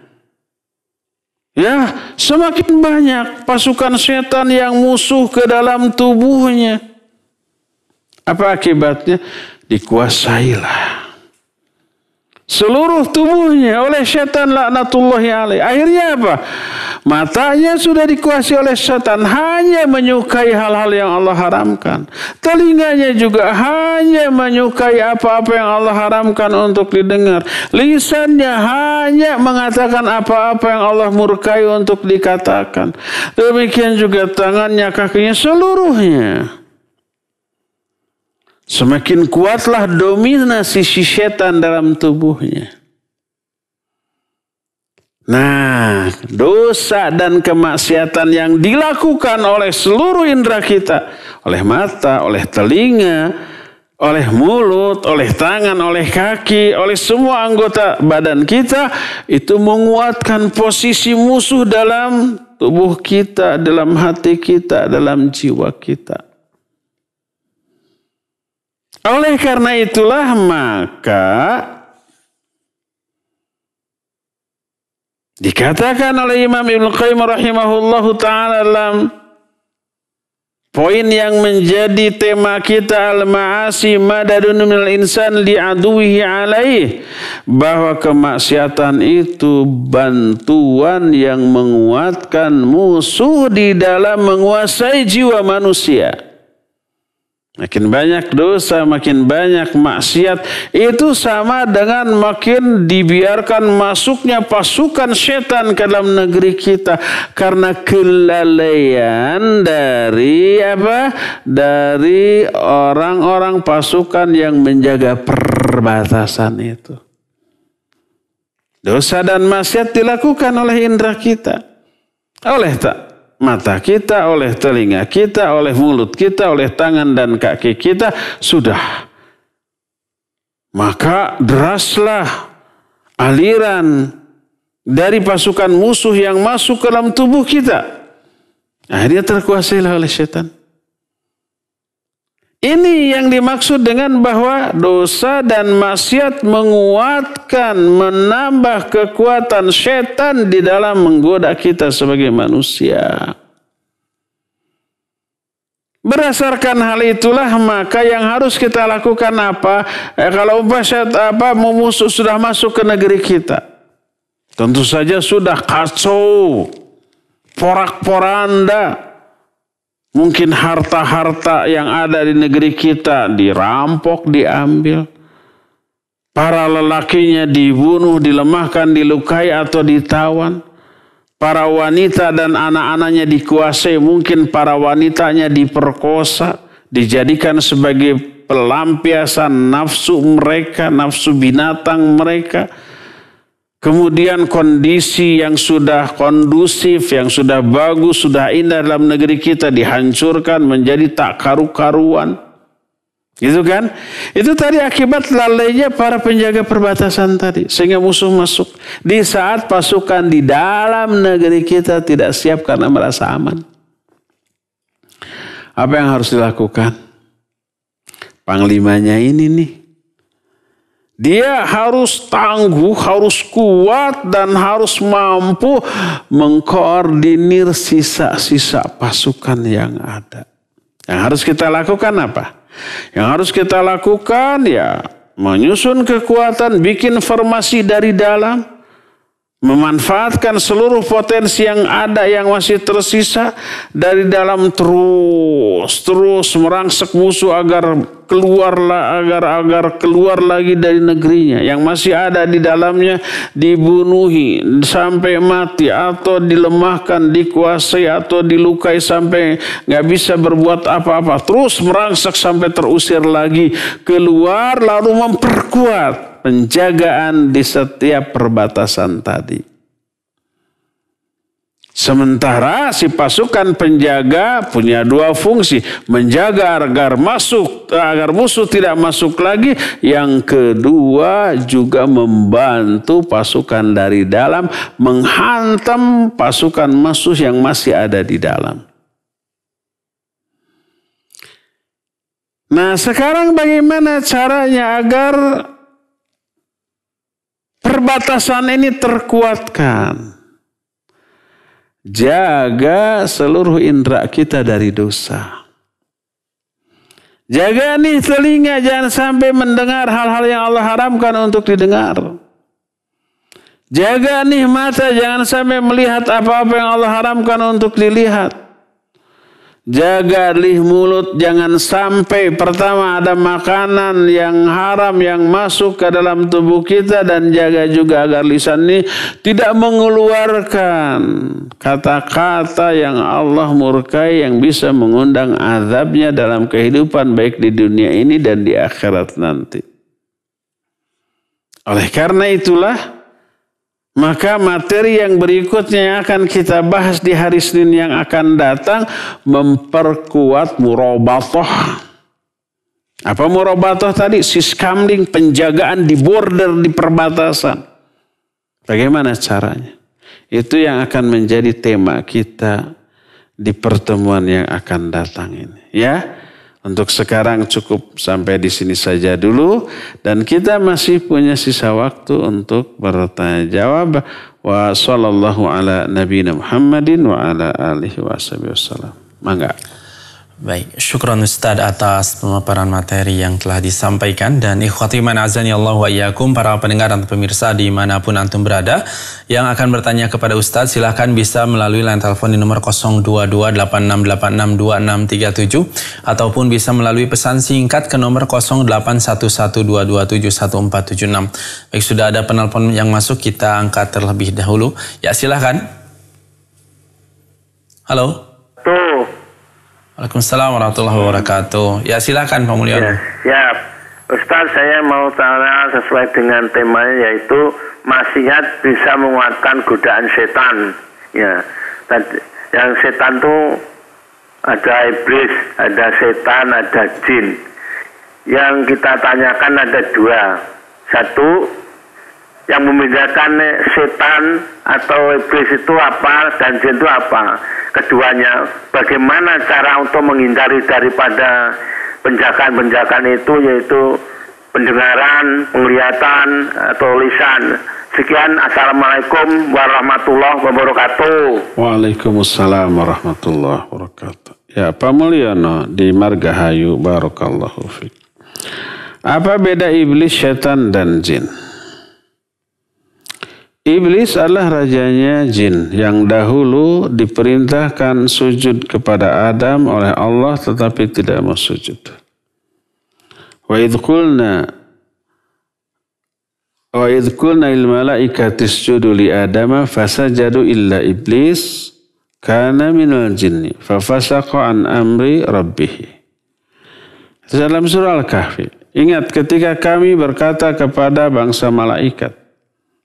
S2: Ya, semakin banyak pasukan setan yang musuh ke dalam tubuhnya. Apa akibatnya? Dikuasailah seluruh tubuhnya oleh setan laknatullahi alaih. Akhirnya apa? Matanya sudah dikuasai oleh setan, hanya menyukai hal-hal yang Allah haramkan. Telinganya juga hanya menyukai apa-apa yang Allah haramkan untuk didengar. Lisannya hanya mengatakan apa-apa yang Allah murkai untuk dikatakan. Demikian juga tangannya, kakinya, seluruhnya. Semakin kuatlah dominasi si setan dalam tubuhnya. Nah, dosa dan kemaksiatan yang dilakukan oleh seluruh indera kita, oleh mata, oleh telinga, oleh mulut, oleh tangan, oleh kaki, oleh semua anggota badan kita, itu menguatkan posisi musuh dalam tubuh kita, dalam hati kita, dalam jiwa kita. Oleh karena itulah maka dikatakan oleh Imam Ibnu Qayyim rahimahullahu ta'ala dalam Poin yang menjadi tema kita al-ma'asi madadun minal insan li'aduwihi alaih. Bahwa kemaksiatan itu bantuan yang menguatkan musuh di dalam menguasai jiwa manusia. Makin banyak dosa, makin banyak maksiat, itu sama dengan makin dibiarkan masuknya pasukan setan ke dalam negeri kita. Karena kelalaian dari apa? Dari orang-orang pasukan yang menjaga perbatasan itu. Dosa dan maksiat dilakukan oleh indera kita. Oleh mata kita, oleh telinga kita, oleh mulut kita, oleh tangan dan kaki kita, sudah. Maka deraslah aliran dari pasukan musuh yang masuk ke dalam tubuh kita. Akhirnya terkuasai oleh setan. Ini yang dimaksud dengan bahwa dosa dan maksiat menguatkan, menambah kekuatan setan di dalam menggoda kita sebagai manusia. Berdasarkan hal itulah maka yang harus kita lakukan apa? Kalau musuh sudah masuk ke negeri kita, tentu saja sudah kacau, porak-poranda. Mungkin harta-harta yang ada di negeri kita dirampok, diambil. Para lelakinya dibunuh, dilemahkan, dilukai atau ditawan. Para wanita dan anak-anaknya dikuasai. Mungkin para wanitanya diperkosa, dijadikan sebagai pelampiasan nafsu mereka, nafsu binatang mereka. Kemudian kondisi yang sudah kondusif, yang sudah bagus, sudah indah dalam negeri kita dihancurkan menjadi tak karu-karuan. Gitu kan? Itu tadi akibat lalainya para penjaga perbatasan tadi. Sehingga musuh masuk. Di saat pasukan di dalam negeri kita tidak siap karena merasa aman. Apa yang harus dilakukan? Panglimanya ini nih. Dia harus tangguh, harus kuat, dan harus mampu mengkoordinir sisa-sisa pasukan yang ada. Yang harus kita lakukan apa? Yang harus kita lakukan ya menyusun kekuatan, bikin formasi dari dalam, memanfaatkan seluruh potensi yang ada yang masih tersisa dari dalam, terus merangsek musuh agar keluar lagi dari negerinya. Yang masih ada di dalamnya dibunuhi sampai mati atau dilemahkan, dikuasai atau dilukai sampai nggak bisa berbuat apa-apa. Terus merangsek sampai terusir lagi keluar, lalu memperkuat penjagaan di setiap perbatasan tadi. Sementara si pasukan penjaga punya dua fungsi. Menjaga agar musuh tidak masuk lagi. Yang kedua juga membantu pasukan dari dalam menghantam pasukan musuh yang masih ada di dalam. Nah, sekarang bagaimana caranya agar perbatasan ini terkuatkan? Jaga seluruh indera kita dari dosa. Jaga nih telinga, jangan sampai mendengar hal-hal yang Allah haramkan untuk didengar. Jaga nih mata, jangan sampai melihat apa-apa yang Allah haramkan untuk dilihat. Jaga nih mulut, jangan sampai pertama ada makanan yang haram yang masuk ke dalam tubuh kita, dan jaga juga agar lisan ini tidak mengeluarkan kata-kata yang Allah murkai yang bisa mengundang azabnya dalam kehidupan baik di dunia ini dan di akhirat nanti. Oleh karena itulah maka materi yang berikutnya yang akan kita bahas di hari Senin yang akan datang memperkuat murabatah. Apa murabatah tadi? Siskamling, penjagaan di border, di perbatasan. Bagaimana caranya? Itu yang akan menjadi tema kita di pertemuan yang akan datang ini. Ya, untuk sekarang cukup sampai di sini saja dulu. Dan kita masih punya sisa waktu untuk bertanya jawab. Wa sallallahu ala nabiyina Muhammadin wa ala alihi wa sallam. Mangga.
S3: Baik, syukran Ustaz atas pemaparan materi yang telah disampaikan. Dan ikhwati man azani Allah wa iyyakum, para pendengar dan pemirsa dimanapun antum berada yang akan bertanya kepada Ustaz, silahkan bisa melalui line telepon di nomor 02286862637 ataupun bisa melalui pesan singkat ke nomor 081122711476. Baik, sudah ada penelpon yang masuk, kita angkat terlebih dahulu. Ya, silahkan. Halo.
S4: Tuh.
S3: Waalaikumsalam warahmatullahi wabarakatuh. Ya, silakan Pak Mulyono.
S4: Ya, Ustaz, saya mau tanya sesuai dengan temanya, yaitu maksiat bisa menguatkan godaan setan. Ya, yang setan itu ada iblis, ada setan, ada jin. Yang kita tanyakan ada dua. Satu, yang membedakan setan atau iblis itu apa dan jin itu apa. Keduanya, bagaimana cara untuk menghindari daripada penjagaan-penjagaan itu, yaitu pendengaran, penglihatan, atau lisan. Sekian, Assalamualaikum warahmatullahi wabarakatuh.
S2: Waalaikumsalam warahmatullahi wabarakatuh. Ya, Pak Mulyono di Margahayu, barakallahu fiik. Apa beda iblis, setan, dan jin? Iblis adalah rajanya jin yang dahulu diperintahkan sujud kepada Adam oleh Allah tetapi tidak mau sujud. Wa idh qulna lil malaikati isjudu li Adama fasajadu illa iblis kana minal jinni fafasaqa an amri rabbih. Dalam surah Al-Kahfi, ingat ketika kami berkata kepada bangsa malaikat,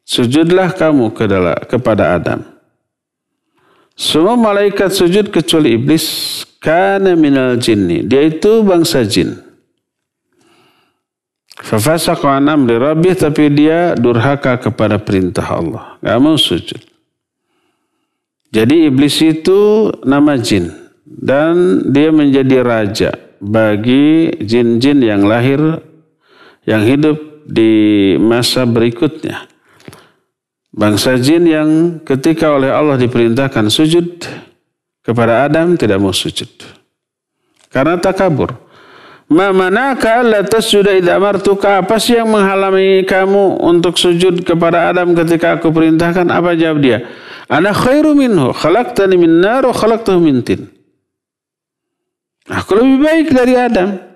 S2: sujudlah kamu kepada Adam. Semua malaikat sujud kecuali iblis. Kana minal jinni. Dia itu bangsa jin. Fafasaqa an amri rabbih, tapi dia durhaka kepada perintah Allah. Gak mau sujud. Jadi iblis itu nama jin. Dan dia menjadi raja bagi jin-jin yang lahir, yang hidup di masa berikutnya. Bangsa jin yang ketika oleh Allah diperintahkan sujud kepada Adam tidak mau sujud. Karena takabur. Ma manaka alla tasjuda idza amartuka? Apa sih yang menghalangi kamu untuk sujud kepada Adam ketika aku perintahkan? Apa jawab dia? Ana khairu minhu, khalaqtani min nar wa khalaqtahu min tin. Aku lebih baik dari Adam.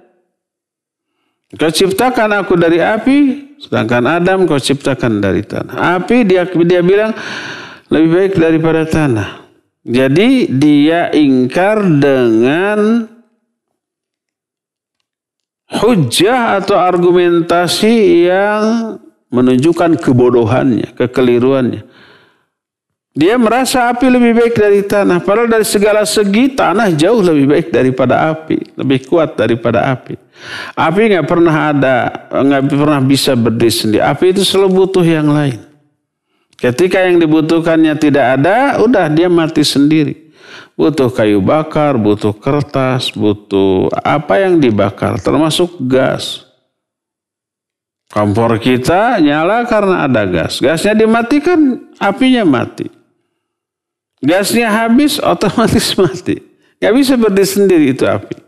S2: Kau ciptakan aku dari api, sedangkan Adam kau ciptakan dari tanah. Api dia bilang lebih baik daripada tanah. Jadi dia ingkar dengan hujjah atau argumentasi yang menunjukkan kebodohannya, kekeliruannya. Dia merasa api lebih baik dari tanah. Padahal dari segala segi tanah jauh lebih baik daripada api. Lebih kuat daripada api. Api nggak pernah bisa berdiri sendiri. Api itu selalu butuh yang lain. Ketika yang dibutuhkannya tidak ada, udah dia mati sendiri. Butuh kayu bakar, butuh kertas, butuh apa yang dibakar, termasuk gas. Kompor kita nyala karena ada gas. Gasnya dimatikan, apinya mati. Gasnya habis, otomatis mati. Gak bisa berdiri sendiri itu api.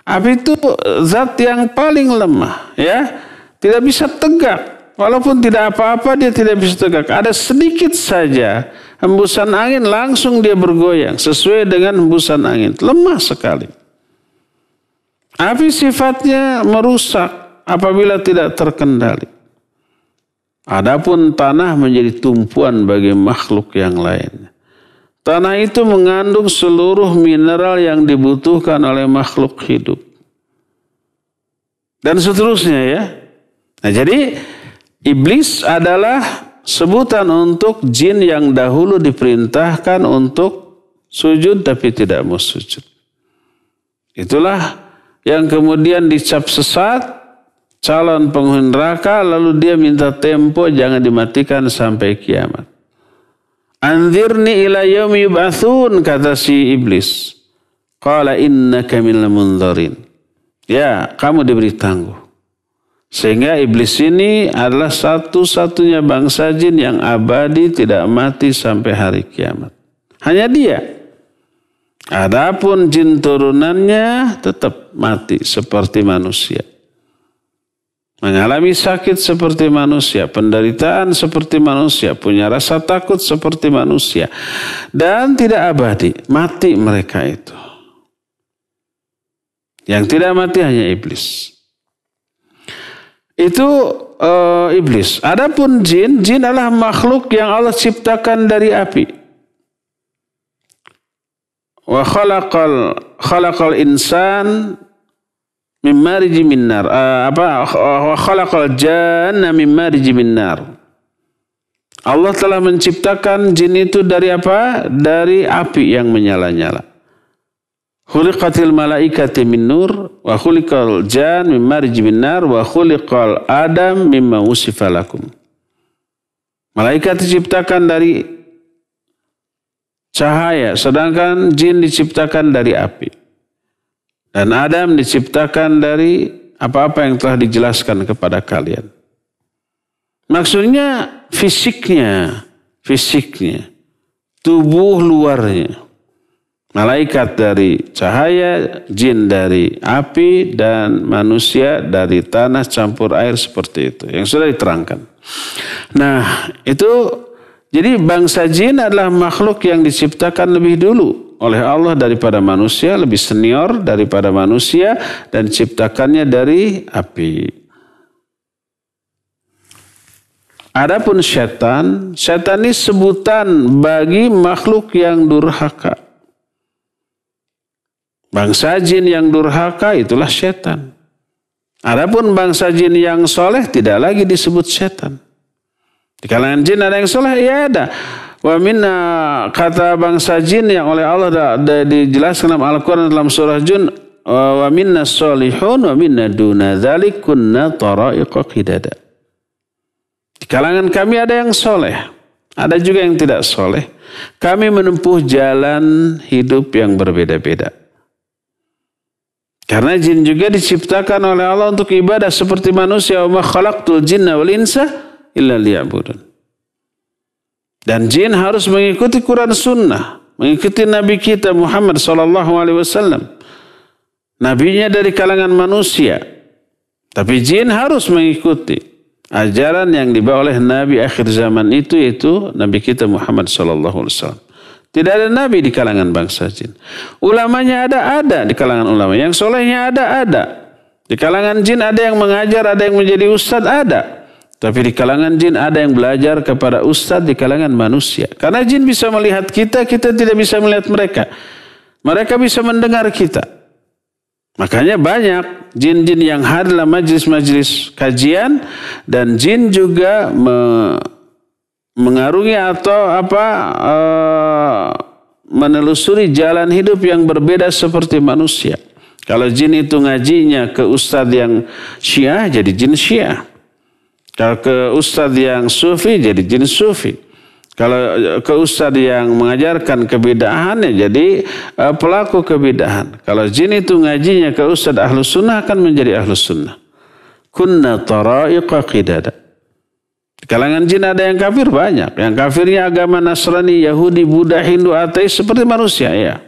S2: Api itu zat yang paling lemah, ya, tidak bisa tegak. Walaupun tidak apa-apa dia tidak bisa tegak. Ada sedikit saja hembusan angin langsung dia bergoyang sesuai dengan hembusan angin. Lemah sekali. Api sifatnya merusak apabila tidak terkendali. Adapun tanah menjadi tumpuan bagi makhluk yang lain. Tanah itu mengandung seluruh mineral yang dibutuhkan oleh makhluk hidup. Dan seterusnya ya. Nah jadi iblis adalah sebutan untuk jin yang dahulu diperintahkan untuk sujud tapi tidak mau sujud. Itulah yang kemudian dicap sesat, calon penghuni neraka, lalu dia minta tempo jangan dimatikan sampai kiamat. Anzirni ila yaumi yub'atsun, kata si iblis. Qala innaka minal munzarin. Ya, kamu diberi tangguh. Sehingga iblis ini adalah satu-satunya bangsa jin yang abadi tidak mati sampai hari kiamat. Hanya dia. Adapun jin turunannya tetap mati seperti manusia. Mengalami sakit seperti manusia, penderitaan seperti manusia, punya rasa takut seperti manusia. Dan tidak abadi, mati mereka itu. Yang tidak mati hanya iblis. Itu iblis. Adapun jin adalah makhluk yang Allah ciptakan dari api. Wa khalaqal insan min marij min nar. Wa khalaqal janna min marij min nar. Allah telah menciptakan jin itu dari apa? Dari api yang menyala-nyala. Khuliqatil malaikati min nur wa khuliqal jan min marij min nar wa khuliqal adam mimma usifa lakum. Malaikat diciptakan dari cahaya, sedangkan jin diciptakan dari api. Dan Adam diciptakan dari apa-apa yang telah dijelaskan kepada kalian. Maksudnya fisiknya, tubuh luarnya. Malaikat dari cahaya, jin dari api, dan manusia dari tanah campur air seperti itu. Yang sudah diterangkan. Nah, itu jadi bangsa jin adalah makhluk yang diciptakan lebih dulu oleh Allah daripada manusia, lebih senior daripada manusia, dan diciptakannya dari api. Adapun setan ini sebutan bagi makhluk yang durhaka. Bangsa jin yang durhaka itulah setan. Adapun bangsa jin yang soleh tidak lagi disebut setan. Di kalangan jin ada yang soleh, ya ada. Wa minna, kata bangsa jin yang oleh Allah dijelaskan dalam Al-Quran dalam surah Jun, wa minna solihun wa minna duna dzalik kunna tara'iqa qidada. Di kalangan kami ada yang soleh, ada juga yang tidak soleh. Kami menempuh jalan hidup yang berbeda-beda. Karena jin juga diciptakan oleh Allah untuk ibadah seperti manusia. Wa ma khalaqtul jinna wal insa illa liya'budun. Dan jin harus mengikuti Quran Sunnah, mengikuti Nabi kita Muhammad SAW. Nabinya dari kalangan manusia, tapi jin harus mengikuti ajaran yang dibawa oleh Nabi akhir zaman itu, yaitu Nabi kita Muhammad SAW. Tidak ada Nabi di kalangan bangsa jin. Ulamanya ada di kalangan ulama. Yang solehnya ada. Di kalangan jin ada yang mengajar, ada yang menjadi ustadz, ada. Tapi di kalangan jin ada yang belajar kepada ustadz di kalangan manusia. Karena jin bisa melihat kita, kita tidak bisa melihat mereka. Mereka bisa mendengar kita. Makanya banyak jin-jin yang hadir dalam majlis-majlis kajian, dan jin juga mengarungi atau menelusuri jalan hidup yang berbeda seperti manusia. Kalau jin itu ngajinya ke ustadz yang Syiah, jadi jin Syiah. Kalau ke ustadz yang sufi, jadi jin sufi. Kalau ke ustadz yang mengajarkan kebidahan, ya jadi pelaku kebidahan. Kalau jin itu ngajinya ke ustadz ahlus sunnah, akan menjadi ahlus sunnah. Kunna tara'iqa qidada. Di kalangan jin ada yang kafir banyak. Yang kafirnya agama Nasrani, Yahudi, Buddha, Hindu, ateis seperti manusia, ya.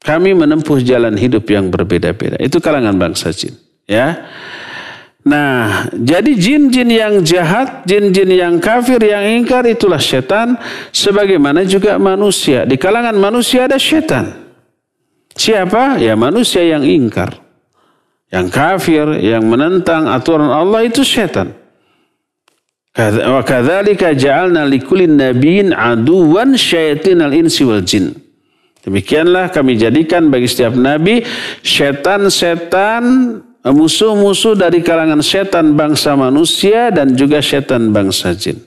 S2: Kami menempuh jalan hidup yang berbeda-beda. Itu kalangan bangsa jin, ya. Nah, jadi jin-jin yang jahat, jin-jin yang kafir, yang ingkar, itulah setan. Sebagaimana juga manusia. Di kalangan manusia ada setan. Siapa? Ya manusia yang ingkar, yang kafir, yang menentang aturan Allah, itu setan. Wa kadzalika ja'alna likulli nabiyyin aduwan syayatinal insi wal jin. Demikianlah kami jadikan bagi setiap nabi setan-setan, musuh-musuh dari kalangan setan bangsa manusia dan juga setan bangsa jin.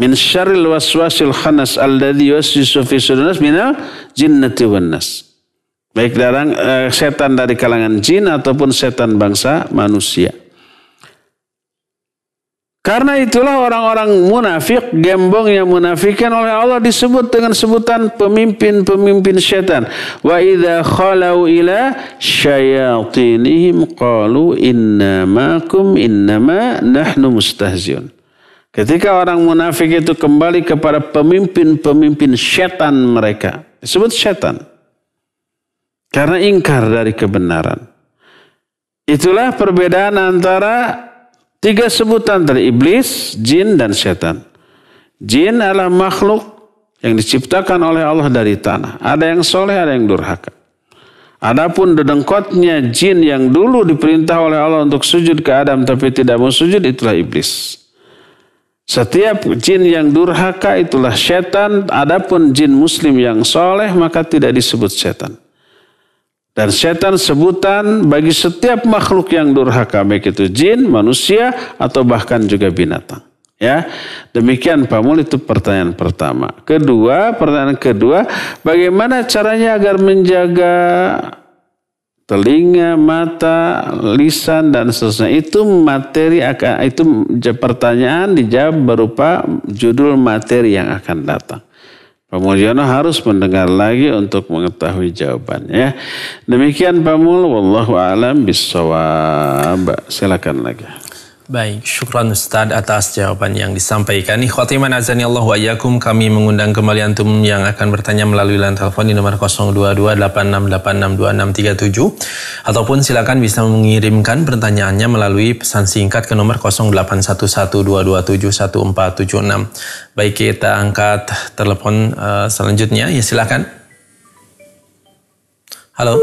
S2: Min syarril waswasil khannas alladzi yuwaswisu fi sudurin nas minal jinnati wan nas. Baik dari setan dari kalangan jin ataupun setan bangsa manusia. Karena itulah orang-orang munafik, gembong yang munafikan oleh Allah disebut dengan sebutan pemimpin-pemimpin syaitan. Wa idza khalau ila syayatinihim qalu inna ma'akum innama nahnu mustahziun. Ketika orang munafik itu kembali kepada pemimpin-pemimpin setan mereka, disebut setan. Karena ingkar dari kebenaran. Itulah perbedaan antara 3 sebutan dari iblis, jin, dan setan. Jin adalah makhluk yang diciptakan oleh Allah dari tanah. Ada yang soleh, ada yang durhaka. Adapun dedengkotnya jin yang dulu diperintah oleh Allah untuk sujud ke Adam tapi tidak mau sujud, itulah iblis. Setiap jin yang durhaka itulah setan. Adapun jin muslim yang soleh maka tidak disebut setan. Dan setan sebutan bagi setiap makhluk yang durhaka, baik itu jin, manusia, atau bahkan juga binatang. Ya, demikian Pak Mul, itu pertanyaan pertama. Pertanyaan kedua, bagaimana caranya agar menjaga telinga, mata, lisan, dan seterusnya. Itu materi itu pertanyaan dijawab berupa judul materi yang akan datang. Pak Mulyono harus mendengar lagi untuk mengetahui jawabannya. Demikian Pak Mul, wallahu a'lam bissawab. Silakan lagi.
S3: Baik, syukran Ustadz atas jawaban yang disampaikan. Ikhwati man azani Allah wa iyyakum, kami mengundang kembali antum yang akan bertanya melalui line telepon di nomor 02286862637 ataupun silakan bisa mengirimkan pertanyaannya melalui pesan singkat ke nomor 081122714776. Baik, kita angkat telepon selanjutnya. Ya, silakan. Halo.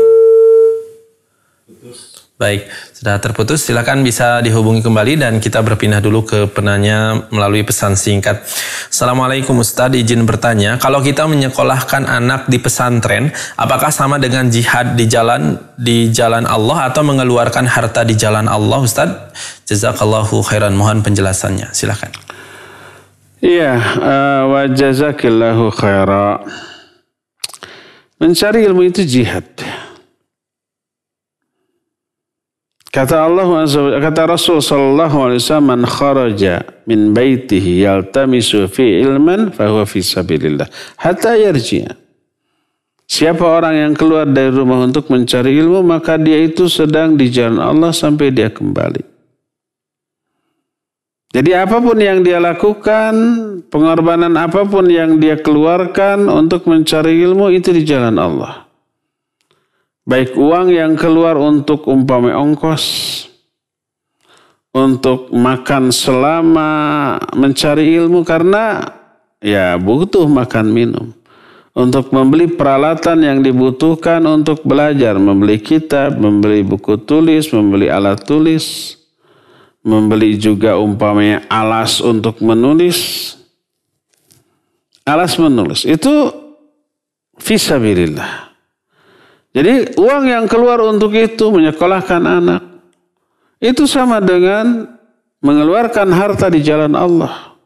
S3: Baik, sudah terputus. Silakan bisa dihubungi kembali dan kita berpindah dulu ke penanya melalui pesan singkat. Assalamualaikum Ustadz, izin bertanya, kalau kita menyekolahkan anak di pesantren, apakah sama dengan jihad di jalan Allah atau mengeluarkan harta di jalan Allah, Ustadz? Jazakallahu khairan, mohon penjelasannya. Silakan.
S2: Iya, wa jazakillahu khairan. Mencari ilmu itu jihad. Kata Rasul sallallahu alaihi wasallam, man kharaja min baitihi yaltamisu fi ilman fahuwa fi sabilillah hatta yarji'a. Siapa orang yang keluar dari rumah untuk mencari ilmu, maka dia itu sedang di jalan Allah sampai dia kembali. Jadi apapun yang dia lakukan, pengorbanan apapun yang dia keluarkan untuk mencari ilmu, itu di jalan Allah. Baik uang yang keluar untuk umpama ongkos, untuk makan selama mencari ilmu karena ya butuh makan minum. Untuk membeli peralatan yang dibutuhkan untuk belajar, membeli kitab, membeli buku tulis, membeli alat tulis, membeli juga umpamanya alas untuk menulis. Alas menulis itu fisabilillah. Jadi uang yang keluar untuk itu menyekolahkan anak itu sama dengan mengeluarkan harta di jalan Allah.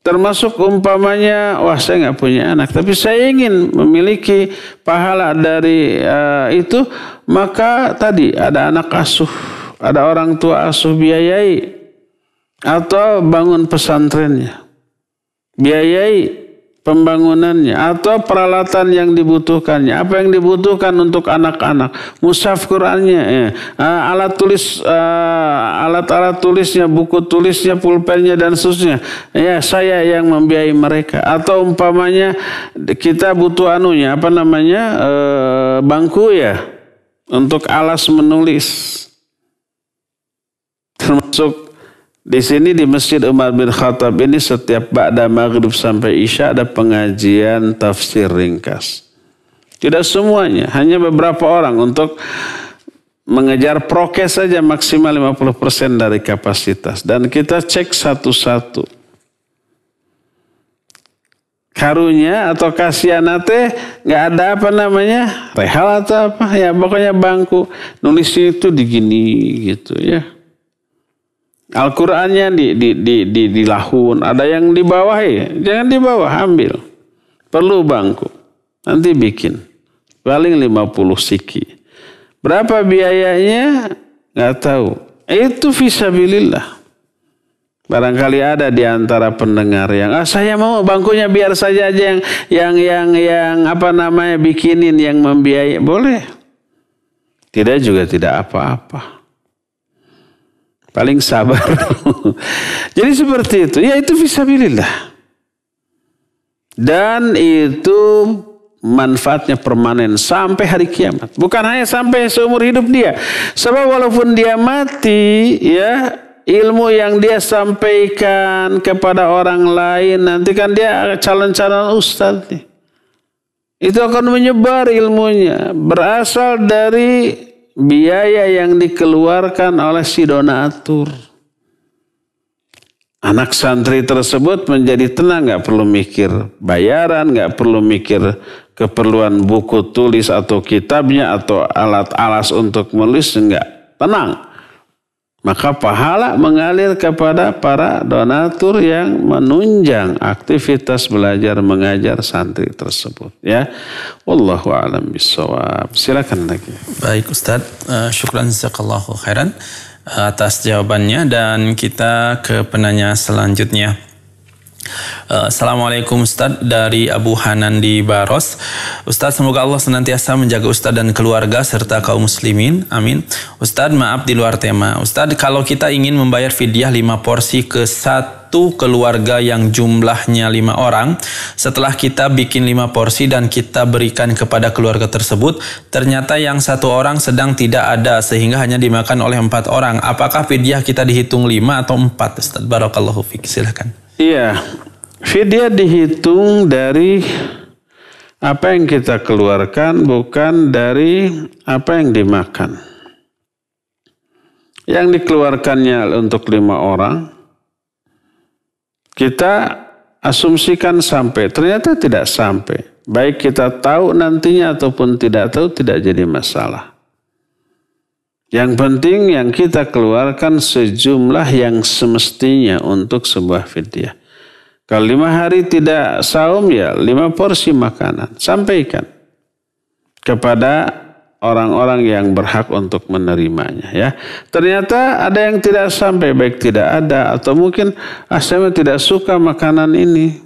S2: Termasuk umpamanya, wah saya nggak punya anak, tapi saya ingin memiliki pahala dari itu, maka tadi ada anak asuh, ada orang tua asuh biayai, atau bangun pesantrennya, biayai pembangunannya, atau peralatan yang dibutuhkannya. Apa yang dibutuhkan untuk anak-anak? Mushaf Qur'annya, alat tulis, alat-alat tulisnya, buku tulisnya, pulpennya dan seterusnya. Ya, saya yang membiayai mereka. Atau umpamanya kita butuh bangku ya, untuk alas menulis. Termasuk di sini di Masjid Umar bin Khattab ini setiap ba'da maghrib sampai isya ada pengajian tafsir ringkas. Tidak semuanya, hanya beberapa orang untuk mengejar prokes saja maksimal 50% dari kapasitas. Dan kita cek satu-satu. Karunya atau kasianate nggak ada rehal atau apa, ya pokoknya bangku. Nulisnya itu digini gitu ya. Al-Qur'annya di lahun, ada yang di bawah ya, jangan di bawah, ambil. Perlu bangku, nanti bikin. Paling 50 siki. Berapa biayanya? Nggak tahu. Itu fisabilillah. Barangkali ada di antara pendengar yang saya mau bangkunya biar saja aja yang bikinin, yang membiayai. Boleh. Tidak juga tidak apa-apa. paling sabar. Jadi seperti itu. Ya itu fisabilillah. Dan itu manfaatnya permanen sampai hari kiamat. Bukan hanya sampai seumur hidup dia. Sebab walaupun dia mati, ya ilmu yang dia sampaikan kepada orang lain, nanti kan dia calon-calon ustadz nih. Itu akan menyebar ilmunya. Berasal dari biaya yang dikeluarkan oleh si donatur. Anak santri tersebut menjadi tenang, gak perlu mikir bayaran, gak perlu mikir keperluan buku tulis atau kitabnya atau alat-alas untuk menulis, enggak. Tenang. Maka pahala mengalir kepada para donatur yang menunjang aktivitas belajar mengajar santri tersebut. Ya, wallahu a'lam bishawab. Silakan lagi.
S3: Baik Ustaz, syukran jazakallahu khairan atas jawabannya, dan kita ke penanya selanjutnya. Assalamualaikum Ustaz, dari Abu Hanan di Baros. Ustaz, semoga Allah senantiasa menjaga Ustaz dan keluarga serta kaum muslimin, amin. Ustaz, maaf di luar tema. Ustaz, kalau kita ingin membayar fidyah 5 porsi ke satu keluarga yang jumlahnya 5 orang, setelah kita bikin 5 porsi dan kita berikan kepada keluarga tersebut, ternyata yang 1 orang sedang tidak ada sehingga hanya dimakan oleh 4 orang, apakah fidyah kita dihitung 5 atau 4 Ustaz? Barakallahu fiik. Silakan.
S2: Iya, fidyah dihitung dari apa yang kita keluarkan, bukan dari apa yang dimakan. Yang dikeluarkannya untuk 5 orang, kita asumsikan sampai, ternyata tidak sampai. Baik kita tahu nantinya ataupun tidak tahu, tidak jadi masalah. Yang penting yang kita keluarkan sejumlah yang semestinya untuk sebuah fidyah. Kalau 5 hari tidak saum, ya 5 porsi makanan. Sampaikan kepada orang-orang yang berhak untuk menerimanya. Ya, ternyata ada yang tidak sampai, baik tidak ada atau mungkin saya tidak suka makanan ini.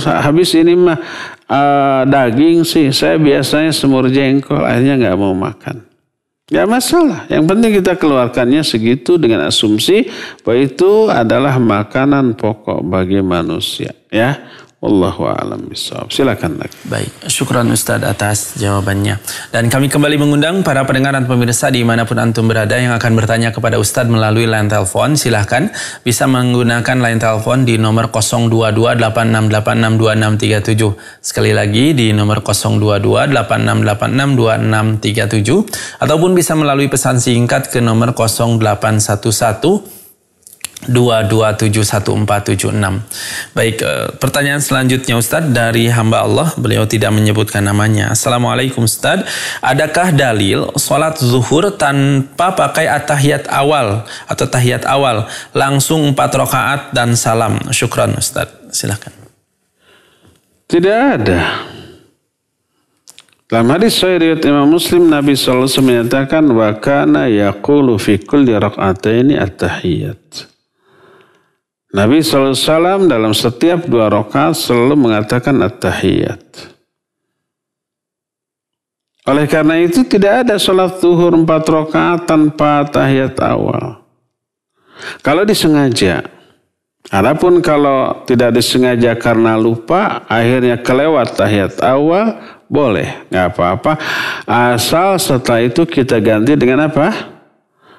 S2: Habis ini mah daging sih, saya biasanya semur jengkol, akhirnya nggak mau makan. Gak masalah, yang penting kita keluarkannya segitu dengan asumsi bahwa itu adalah makanan pokok bagi manusia. Ya, wallahu a'lam bishawab. Silakan lagi.
S3: Baik, syukran Ustaz atas jawabannya. Dan kami kembali mengundang para pendengar dan pemirsa dimanapun antum berada yang akan bertanya kepada Ustaz melalui line telepon. Silahkan bisa menggunakan line telepon di nomor 02286862637. Sekali lagi di nomor 02286862637. Ataupun bisa melalui pesan singkat ke nomor 0811 2271476. Baik, pertanyaan selanjutnya Ustaz dari hamba Allah, beliau tidak menyebutkan namanya. Assalamualaikum Ustaz, adakah dalil sholat zuhur tanpa pakai at-tahiyat awal atau tahiyat awal, langsung 4 rakaat dan salam? Syukran Ustaz. Silakan.
S2: Tidak ada. Dalam hadis sahih riwayat Imam Muslim, Nabi sallallahu alaihi wasallam menyatakan wa kana yaqulu fi kulli rak'ataini at-tahiyat. Nabi SAW dalam setiap 2 rakaat selalu mengatakan at-tahiyat. Oleh karena itu tidak ada sholat zuhur 4 rakaat tanpa tahiyat awal. Kalau disengaja. Adapun kalau tidak disengaja karena lupa, akhirnya kelewat tahiyat awal, boleh, nggak apa-apa. Asal setelah itu kita ganti dengan apa?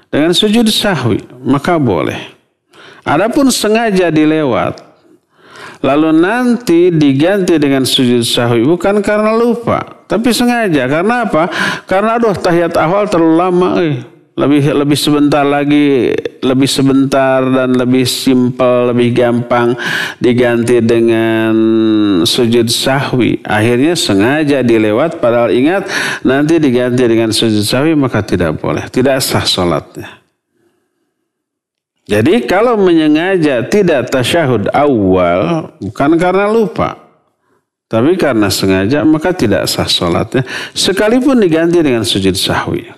S2: Dengan sujud sahwi, maka boleh. Adapun sengaja dilewat, lalu nanti diganti dengan sujud sahwi, bukan karena lupa, tapi sengaja. Karena apa? Karena aduh tahiyat awal terlalu lama, lebih sebentar lagi, lebih sebentar dan lebih simpel, lebih gampang diganti dengan sujud sahwi. Akhirnya sengaja dilewat, padahal ingat nanti diganti dengan sujud sahwi, maka tidak boleh, tidak sah sholatnya. Jadi kalau menyengaja tidak tasyahud awal, bukan karena lupa, tapi karena sengaja, maka tidak sah sholatnya. Sekalipun diganti dengan sujud sahwi.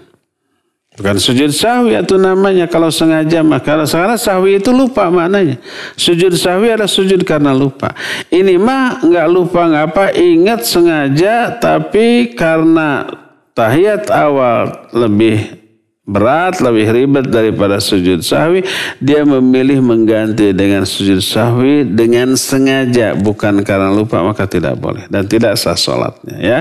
S2: Bukan sujud sahwi itu namanya kalau sengaja, maka karena sahwi itu lupa maknanya. Sujud sahwi adalah sujud karena lupa. Ini mah nggak lupa nggak apa, ingat sengaja, tapi karena tahiyat awal lebih berat, lebih ribet daripada sujud sahwi, dia memilih mengganti dengan sujud sahwi dengan sengaja, bukan karena lupa, maka tidak boleh dan tidak sah sholatnya ya.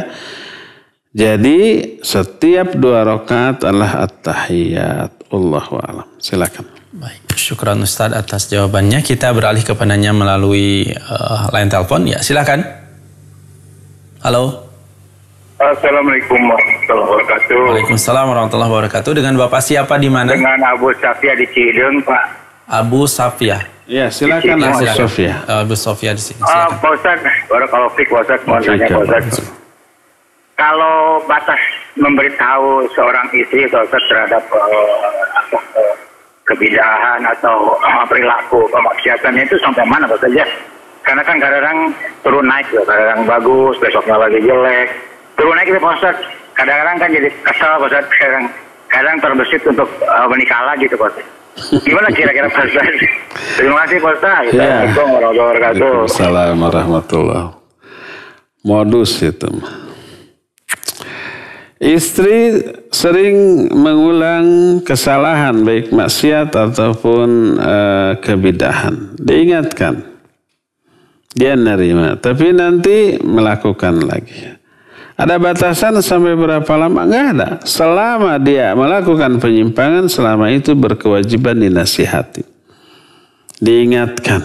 S2: Jadi setiap 2 rakaat adalah at-tahiyat. Allahu a'lam. Silakan.
S3: Baik, syukran Ustaz atas jawabannya. Kita beralih kepadanya melalui line telepon. Ya, silakan. Halo.
S5: Assalamualaikum warahmatullahi wabarakatuh.
S3: Waalaikumsalam warahmatullahi wabarakatuh. Dengan Bapak siapa di mana?
S5: Dengan Abu Safia di Cileun, Pak.
S3: Abu Safia.
S2: Ya, silakan Abu Safia.
S3: Abu Safia di sini. Silakan.
S5: Pak Ustaz, barakallahu fiik, Pak Ustaz, mau tanya Pak Ustaz. Kalau batas memberitahu seorang istri atau Ustaz terhadap kebidahan atau perilaku kemaksiatan itu sampai mana Pak Ustaz ya? Karena kan kadang-kadang turun naik, kadang-kadang bagus, besoknya lagi jelek. Turun naik itu Pak Ustaz, kadang-kadang kan jadi kesal Pak Ustaz, kadang terbesit untuk menikah lagi gitu Pak Ustaz. Gimana kira-kira Pak Ustaz? Terima kasih Pak Ustaz. Assalamualaikum warahmatullahi wabarakatuh.
S2: Waalaikumsalam warahmatullahi wabarakatuh. Modus itu. Istri sering mengulang kesalahan baik maksiat ataupun kebidahan. Diingatkan, dia nerima, tapi nanti melakukan lagi. Ada batasan sampai berapa lama? Enggak ada. Selama dia melakukan penyimpangan, selama itu berkewajiban dinasihati, diingatkan,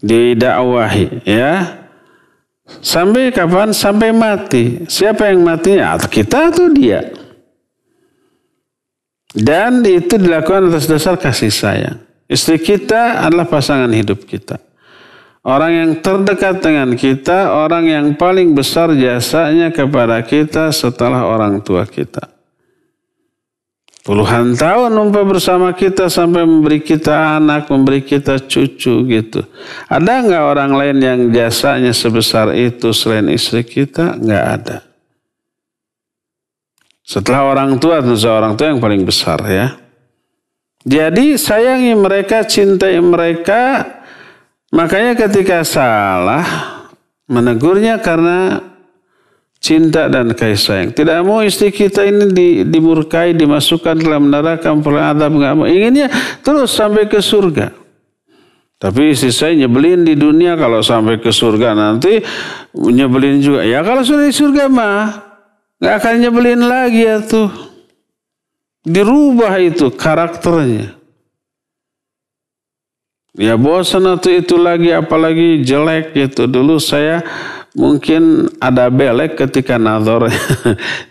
S2: didakwahi, ya. Sampai kapan? Sampai mati. Siapa yang mati? Ya, kita atau dia. Dan itu dilakukan atas dasar kasih sayang. Istri kita adalah pasangan hidup kita. Orang yang terdekat dengan kita, orang yang paling besar jasanya kepada kita setelah orang tua kita. Puluhan tahun umpah bersama kita sampai memberi kita anak, memberi kita cucu gitu. Ada nggak orang lain yang jasanya sebesar itu selain istri kita? Nggak ada. Setelah orang tua, tentu saja orang tua yang paling besar ya. Jadi sayangi mereka, cintai mereka. Makanya ketika salah, menegurnya karena cinta dan kasih sayang. Tidak mau istri kita ini dimurkai, dimasukkan dalam neraka, memperoleh azab, nggak mau. Inginnya terus sampai ke surga. Tapi istri saya nyebelin di dunia, kalau sampai ke surga nanti nyebelin juga. Ya kalau sudah di surga mah nggak akan nyebelin lagi ya tuh. Dirubah itu karakternya. Ya bosan atau itu lagi, apalagi jelek gitu. Dulu saya mungkin ada belek ketika nazar,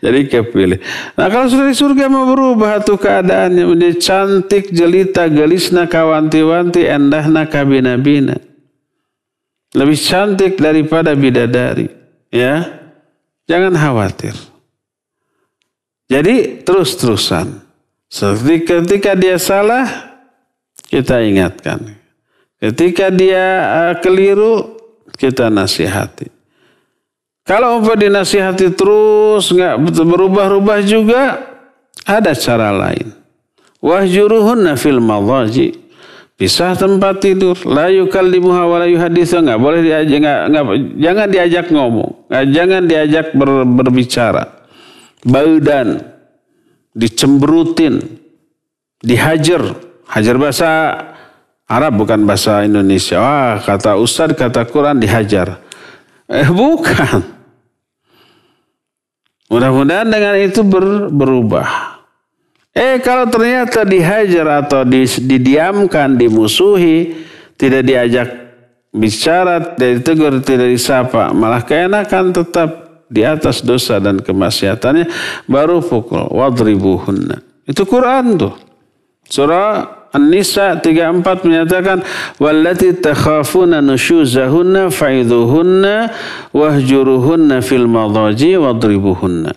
S2: jadi kepilih. Nah kalau sudah di surga mau berubah tuh keadaannya menjadi cantik, jelita, gelisna, kawanti-wanti, endahna, kabina-bina. Lebih cantik daripada bidadari, ya. Jangan khawatir. Jadi terus-terusan. Ketika dia salah, kita ingatkan. Ketika dia keliru, kita nasihati. Kalau umpah dinasihati terus nggak berubah-ubah juga, ada cara lain. Wahjuruhunna fil madhaji, pisah tempat tidur. La yukallimuha wa la yuhadithu, nggak boleh diajak, jangan diajak ngomong, jangan diajak berbicara. Baudan, dicemberutin, dihajar, hajar bahasa Arab bukan bahasa Indonesia. Wah, kata Ustaz, kata Quran dihajar. Bukan. Mudah-mudahan dengan itu berubah. Kalau ternyata dihajar atau didiamkan, dimusuhi, tidak diajak bicara, tidak ditegur, tidak disapa, malah keenakan tetap di atas dosa dan kemaksiatannya, baru pukul. Wadribuhunna. Itu Quran tuh. Surah An-Nisa 34 menyatakan wallati takhafuna nusyuzahunna fa'idhuhunna wahjuruhunna fil madhaji wadribuhunna.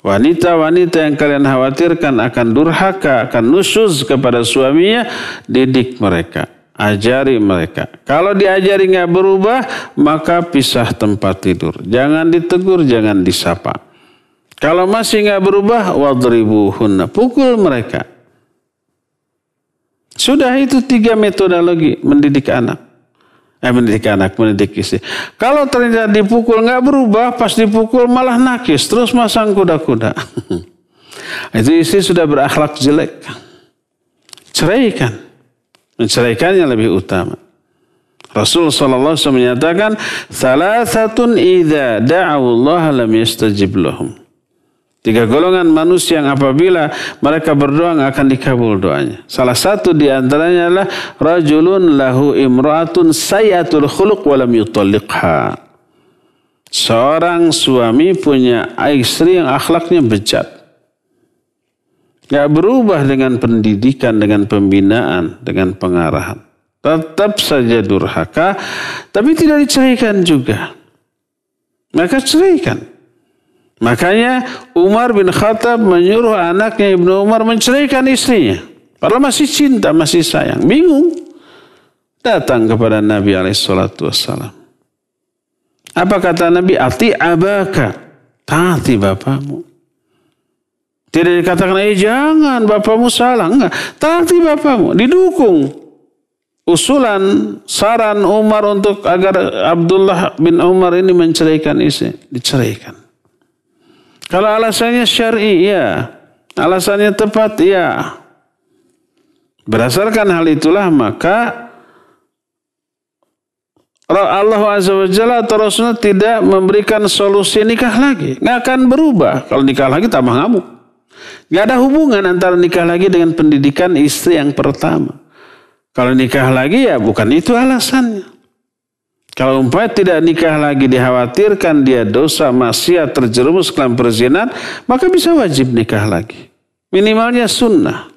S2: Wanita-wanita yang kalian khawatirkan akan durhaka, akan nusyuz kepada suaminya, didik mereka, ajari mereka. Kalau diajari nggak berubah, maka pisah tempat tidur. Jangan ditegur, jangan disapa. Kalau masih nggak berubah, wadribuhunna, pukul mereka. Sudah itu 3 metodologi mendidik anak. Mendidik istri. Kalau ternyata dipukul nggak berubah, pas dipukul malah nakis, terus masang kuda-kuda. Itu istri sudah berakhlak jelek. Ceraikan. Menceraikannya lebih utama. Rasul sallallahu alaihi wasallam menyatakan, "Salasatun idza da'u Allah lam yastajib lahum." 3 golongan manusia yang apabila mereka berdoa akan dikabul doanya. Salah satu di antaranya adalah rajulun lahu imra'atun sayyatul khuluq wa lam yutalliqha. Seorang suami punya istri yang akhlaknya bejat. Gak berubah dengan pendidikan, dengan pembinaan, dengan pengarahan. Tetap saja durhaka, tapi tidak diceraikan juga. Maka ceraikan. Makanya Umar bin Khattab menyuruh anaknya Ibnu Umar menceraikan istrinya. Padahal masih cinta, masih sayang. Bingung. Datang kepada Nabi SAW. Apa kata Nabi? Ati abaka. Taati bapamu. Tidak dikatakan, jangan bapamu salah. Enggak. Taati bapamu. Didukung. Usulan, saran Umar untuk agar Abdullah bin Umar ini menceraikan istri. Diceraikan. Kalau alasannya syar'i, ya. Alasannya tepat, ya. Berdasarkan hal itulah maka Allah Azza wa Jalla atau Rasulullah tidak memberikan solusi nikah lagi. Nggak akan berubah. Kalau nikah lagi tambah ngamuk. Nggak ada hubungan antara nikah lagi dengan pendidikan istri yang pertama. Kalau nikah lagi ya bukan itu alasannya. Kalau umpamanya tidak nikah lagi dikhawatirkan dia dosa, maksiat, terjerumus ke dalam perzinahan, maka bisa wajib nikah lagi. Minimalnya sunnah.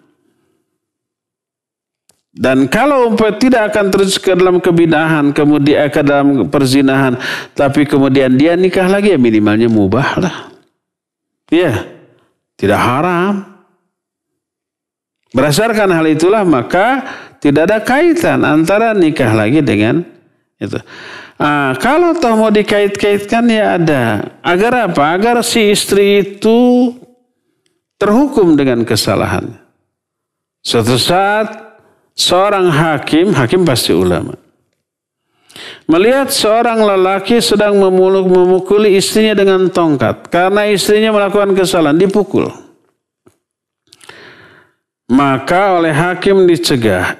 S2: Dan kalau umpamanya tidak akan terus ke dalam kebid'ahan, kemudian ke dalam perzinahan, tapi kemudian dia nikah lagi, ya minimalnya mubah lah. Ya, tidak haram. Berdasarkan hal itulah maka tidak ada kaitan antara nikah lagi dengan itu. Kalau toh mau dikait-kaitkan ya ada. Agar apa? Agar si istri itu terhukum dengan kesalahannya. Suatu saat seorang hakim pasti ulama, melihat seorang lelaki sedang memukuli istrinya dengan tongkat karena istrinya melakukan kesalahan, dipukul. Maka oleh hakim dicegah,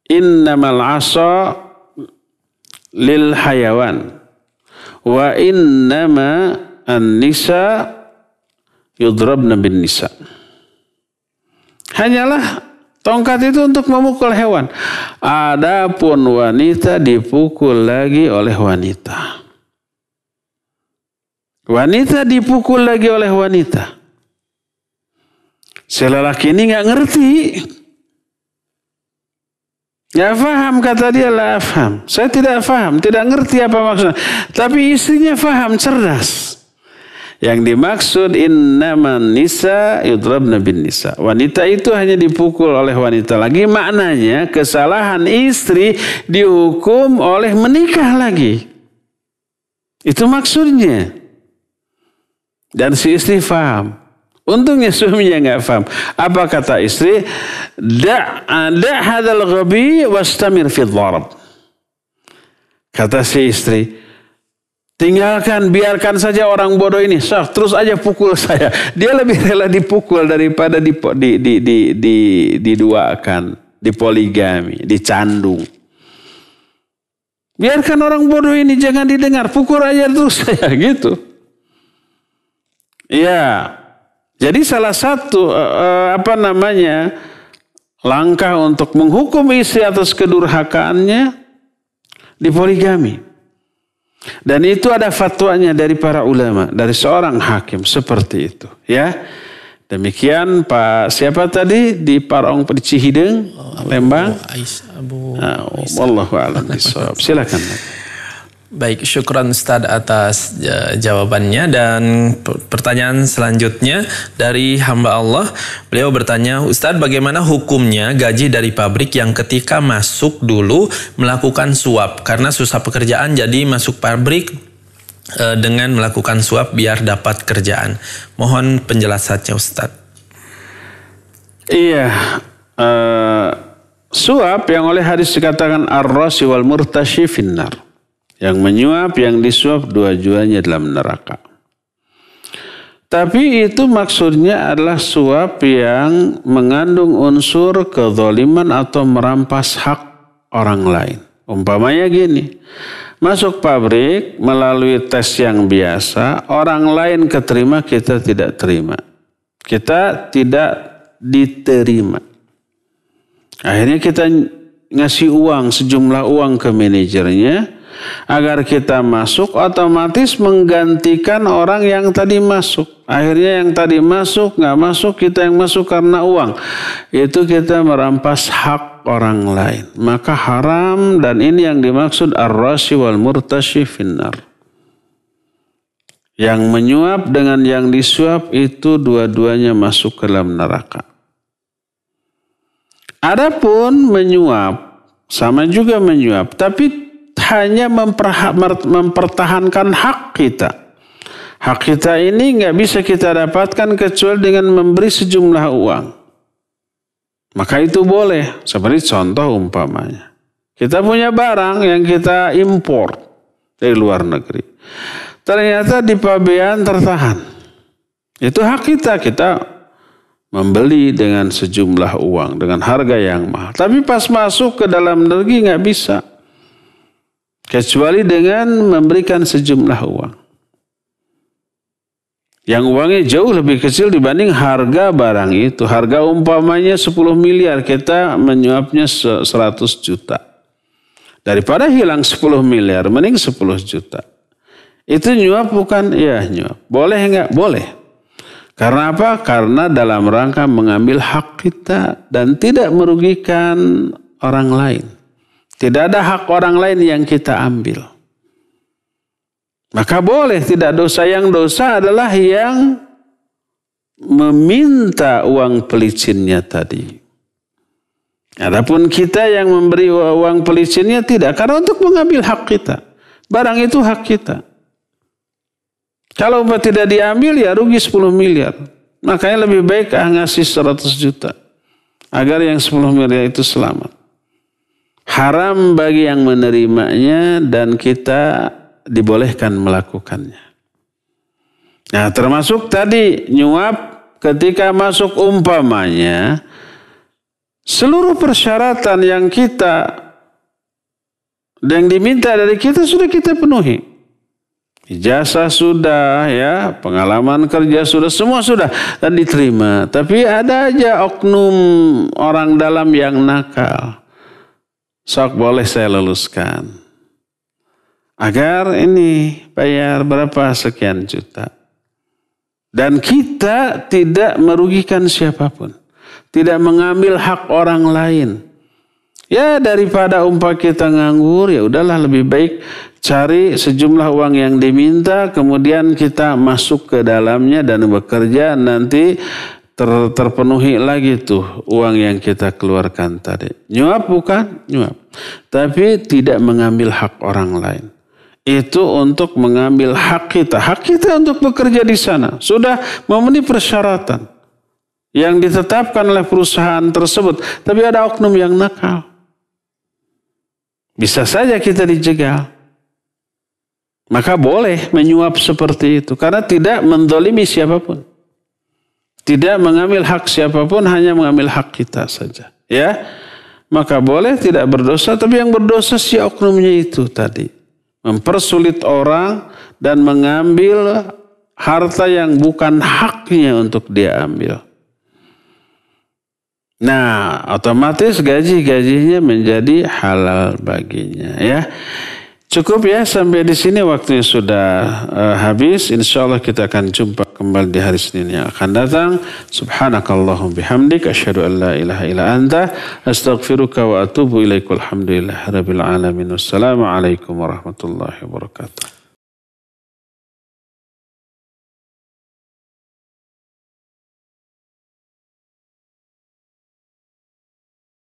S2: innamal asa lil hayawan wa innama an-nisa yudrabna bin nisa. Hanyalah tongkat itu untuk memukul hewan. Adapun wanita dipukul lagi oleh wanita. Wanita dipukul lagi oleh wanita. Si lelaki ini nggak ngerti. Nggak paham, kata dia, la afham. Saya tidak paham, tidak ngerti apa maksudnya. Tapi istrinya paham, cerdas. Yang dimaksud innaman nisa yudrabna bin nisa. Wanita itu hanya dipukul oleh wanita lagi. Maknanya kesalahan istri dihukum oleh menikah lagi. Itu maksudnya. Dan si istri paham. Untungnya suaminya nggak paham. Apa kata istri? Da' hadal ghabi wastamir fi dharab. Kata si istri, tinggalkan, biarkan saja orang bodoh ini. Terus aja pukul saya. Dia lebih rela dipukul daripada diduakan, dipoligami, dicandung. Biarkan orang bodoh ini, jangan didengar. Pukul aja terus saya, gitu. Ya. Jadi salah satu langkah untuk menghukum istri atas kedurhakaannya dipoligami. Dan itu ada fatwanya dari para ulama, dari seorang hakim seperti itu, ya. Demikian Pak siapa tadi di Parong di Cihideng, Lembang. Wallahu a'lam bishawab. Silakan.
S3: Baik, syukran Ustadz atas jawabannya. Dan pertanyaan selanjutnya dari hamba Allah. Beliau bertanya, Ustadz, bagaimana hukumnya gaji dari pabrik yang ketika masuk dulu melakukan suap? Karena susah pekerjaan jadi masuk pabrik dengan melakukan suap biar dapat kerjaan. Mohon penjelasannya Ustadz.
S2: Iya, suap yang oleh hadis dikatakan ar-rasi wal murtashi finnar. Yang menyuap, yang disuap, dua-duanya dalam neraka. Tapi itu maksudnya adalah suap yang mengandung unsur kezaliman atau merampas hak orang lain. Umpamanya gini, masuk pabrik melalui tes yang biasa, orang lain keterima, kita tidak terima. Kita tidak diterima. Akhirnya kita ngasih uang, sejumlah uang ke manajernya agar kita masuk, otomatis menggantikan orang yang tadi masuk. Akhirnya yang tadi masuk nggak masuk, kita yang masuk karena uang. Itu kita merampas hak orang lain. Maka haram, dan ini yang dimaksud ar-rashi wal murtashi finnar. Yang menyuap dengan yang disuap itu dua-duanya masuk ke dalam neraka. Adapun menyuap, sama juga menyuap, tapi hanya mempertahankan hak kita. Hak kita ini nggak bisa kita dapatkan kecuali dengan memberi sejumlah uang. Maka itu boleh. Seperti contoh umpamanya, kita punya barang yang kita impor dari luar negeri. Ternyata di pabean tertahan. Itu hak kita. Kita membeli dengan sejumlah uang, dengan harga yang mahal. Tapi pas masuk ke dalam negeri nggak bisa. Kecuali dengan memberikan sejumlah uang. Yang uangnya jauh lebih kecil dibanding harga barang itu. Harga umpamanya 10 miliar, kita menyuapnya 100 juta. Daripada hilang 10 miliar, mending 10 juta. Itu nyuap bukan? Ya nyuap. Boleh enggak? Boleh. Karena apa? Karena dalam rangka mengambil hak kita dan tidak merugikan orang lain. Tidak ada hak orang lain yang kita ambil. Maka boleh, tidak dosa. Yang dosa adalah yang meminta uang pelicinnya tadi. Adapun kita yang memberi uang pelicinnya tidak. Karena untuk mengambil hak kita. Barang itu hak kita. Kalau tidak diambil ya rugi 10 miliar. Makanya lebih baik ngasih 100 juta. Agar yang 10 miliar itu selamat. Haram bagi yang menerimanya dan kita dibolehkan melakukannya. Nah, termasuk tadi nyuap ketika masuk umpamanya seluruh persyaratan yang diminta dari kita sudah kita penuhi. Ijazah sudah, ya, pengalaman kerja sudah, semua sudah dan diterima. Tapi ada aja oknum orang dalam yang nakal. Sok boleh saya luluskan. Agar ini bayar berapa sekian juta. Dan kita tidak merugikan siapapun. Tidak mengambil hak orang lain. Ya daripada umpah kita nganggur, ya udahlah lebih baik cari sejumlah uang yang diminta. Kemudian kita masuk ke dalamnya dan bekerja, nanti terpenuhi lagi tuh uang yang kita keluarkan tadi. Nyuap bukan? Nyuap. Tapi tidak mengambil hak orang lain. Itu untuk mengambil hak kita. Hak kita untuk bekerja di sana. Sudah memenuhi persyaratan yang ditetapkan oleh perusahaan tersebut. Tapi ada oknum yang nakal. Bisa saja kita dijegal. Maka boleh menyuap seperti itu. Karena tidak mendolimi siapapun. Tidak mengambil hak siapapun, hanya mengambil hak kita saja. Ya, maka boleh, tidak berdosa. Tapi yang berdosa si oknumnya itu tadi. Mempersulit orang dan mengambil harta yang bukan haknya untuk dia ambil. Nah, otomatis gaji-gajinya menjadi halal baginya, ya. Cukup ya sampai di sini, waktunya sudah habis. Insyaallah kita akan jumpa kembali di hari Senin yang akan datang. Subhanakallahumma bihamdik asyhadu an la ilaha illa anta astaghfiruka wa atubu ilaik. Alhamdulillahirabbil alamin. Wassalamualaikum warahmatullahi wabarakatuh.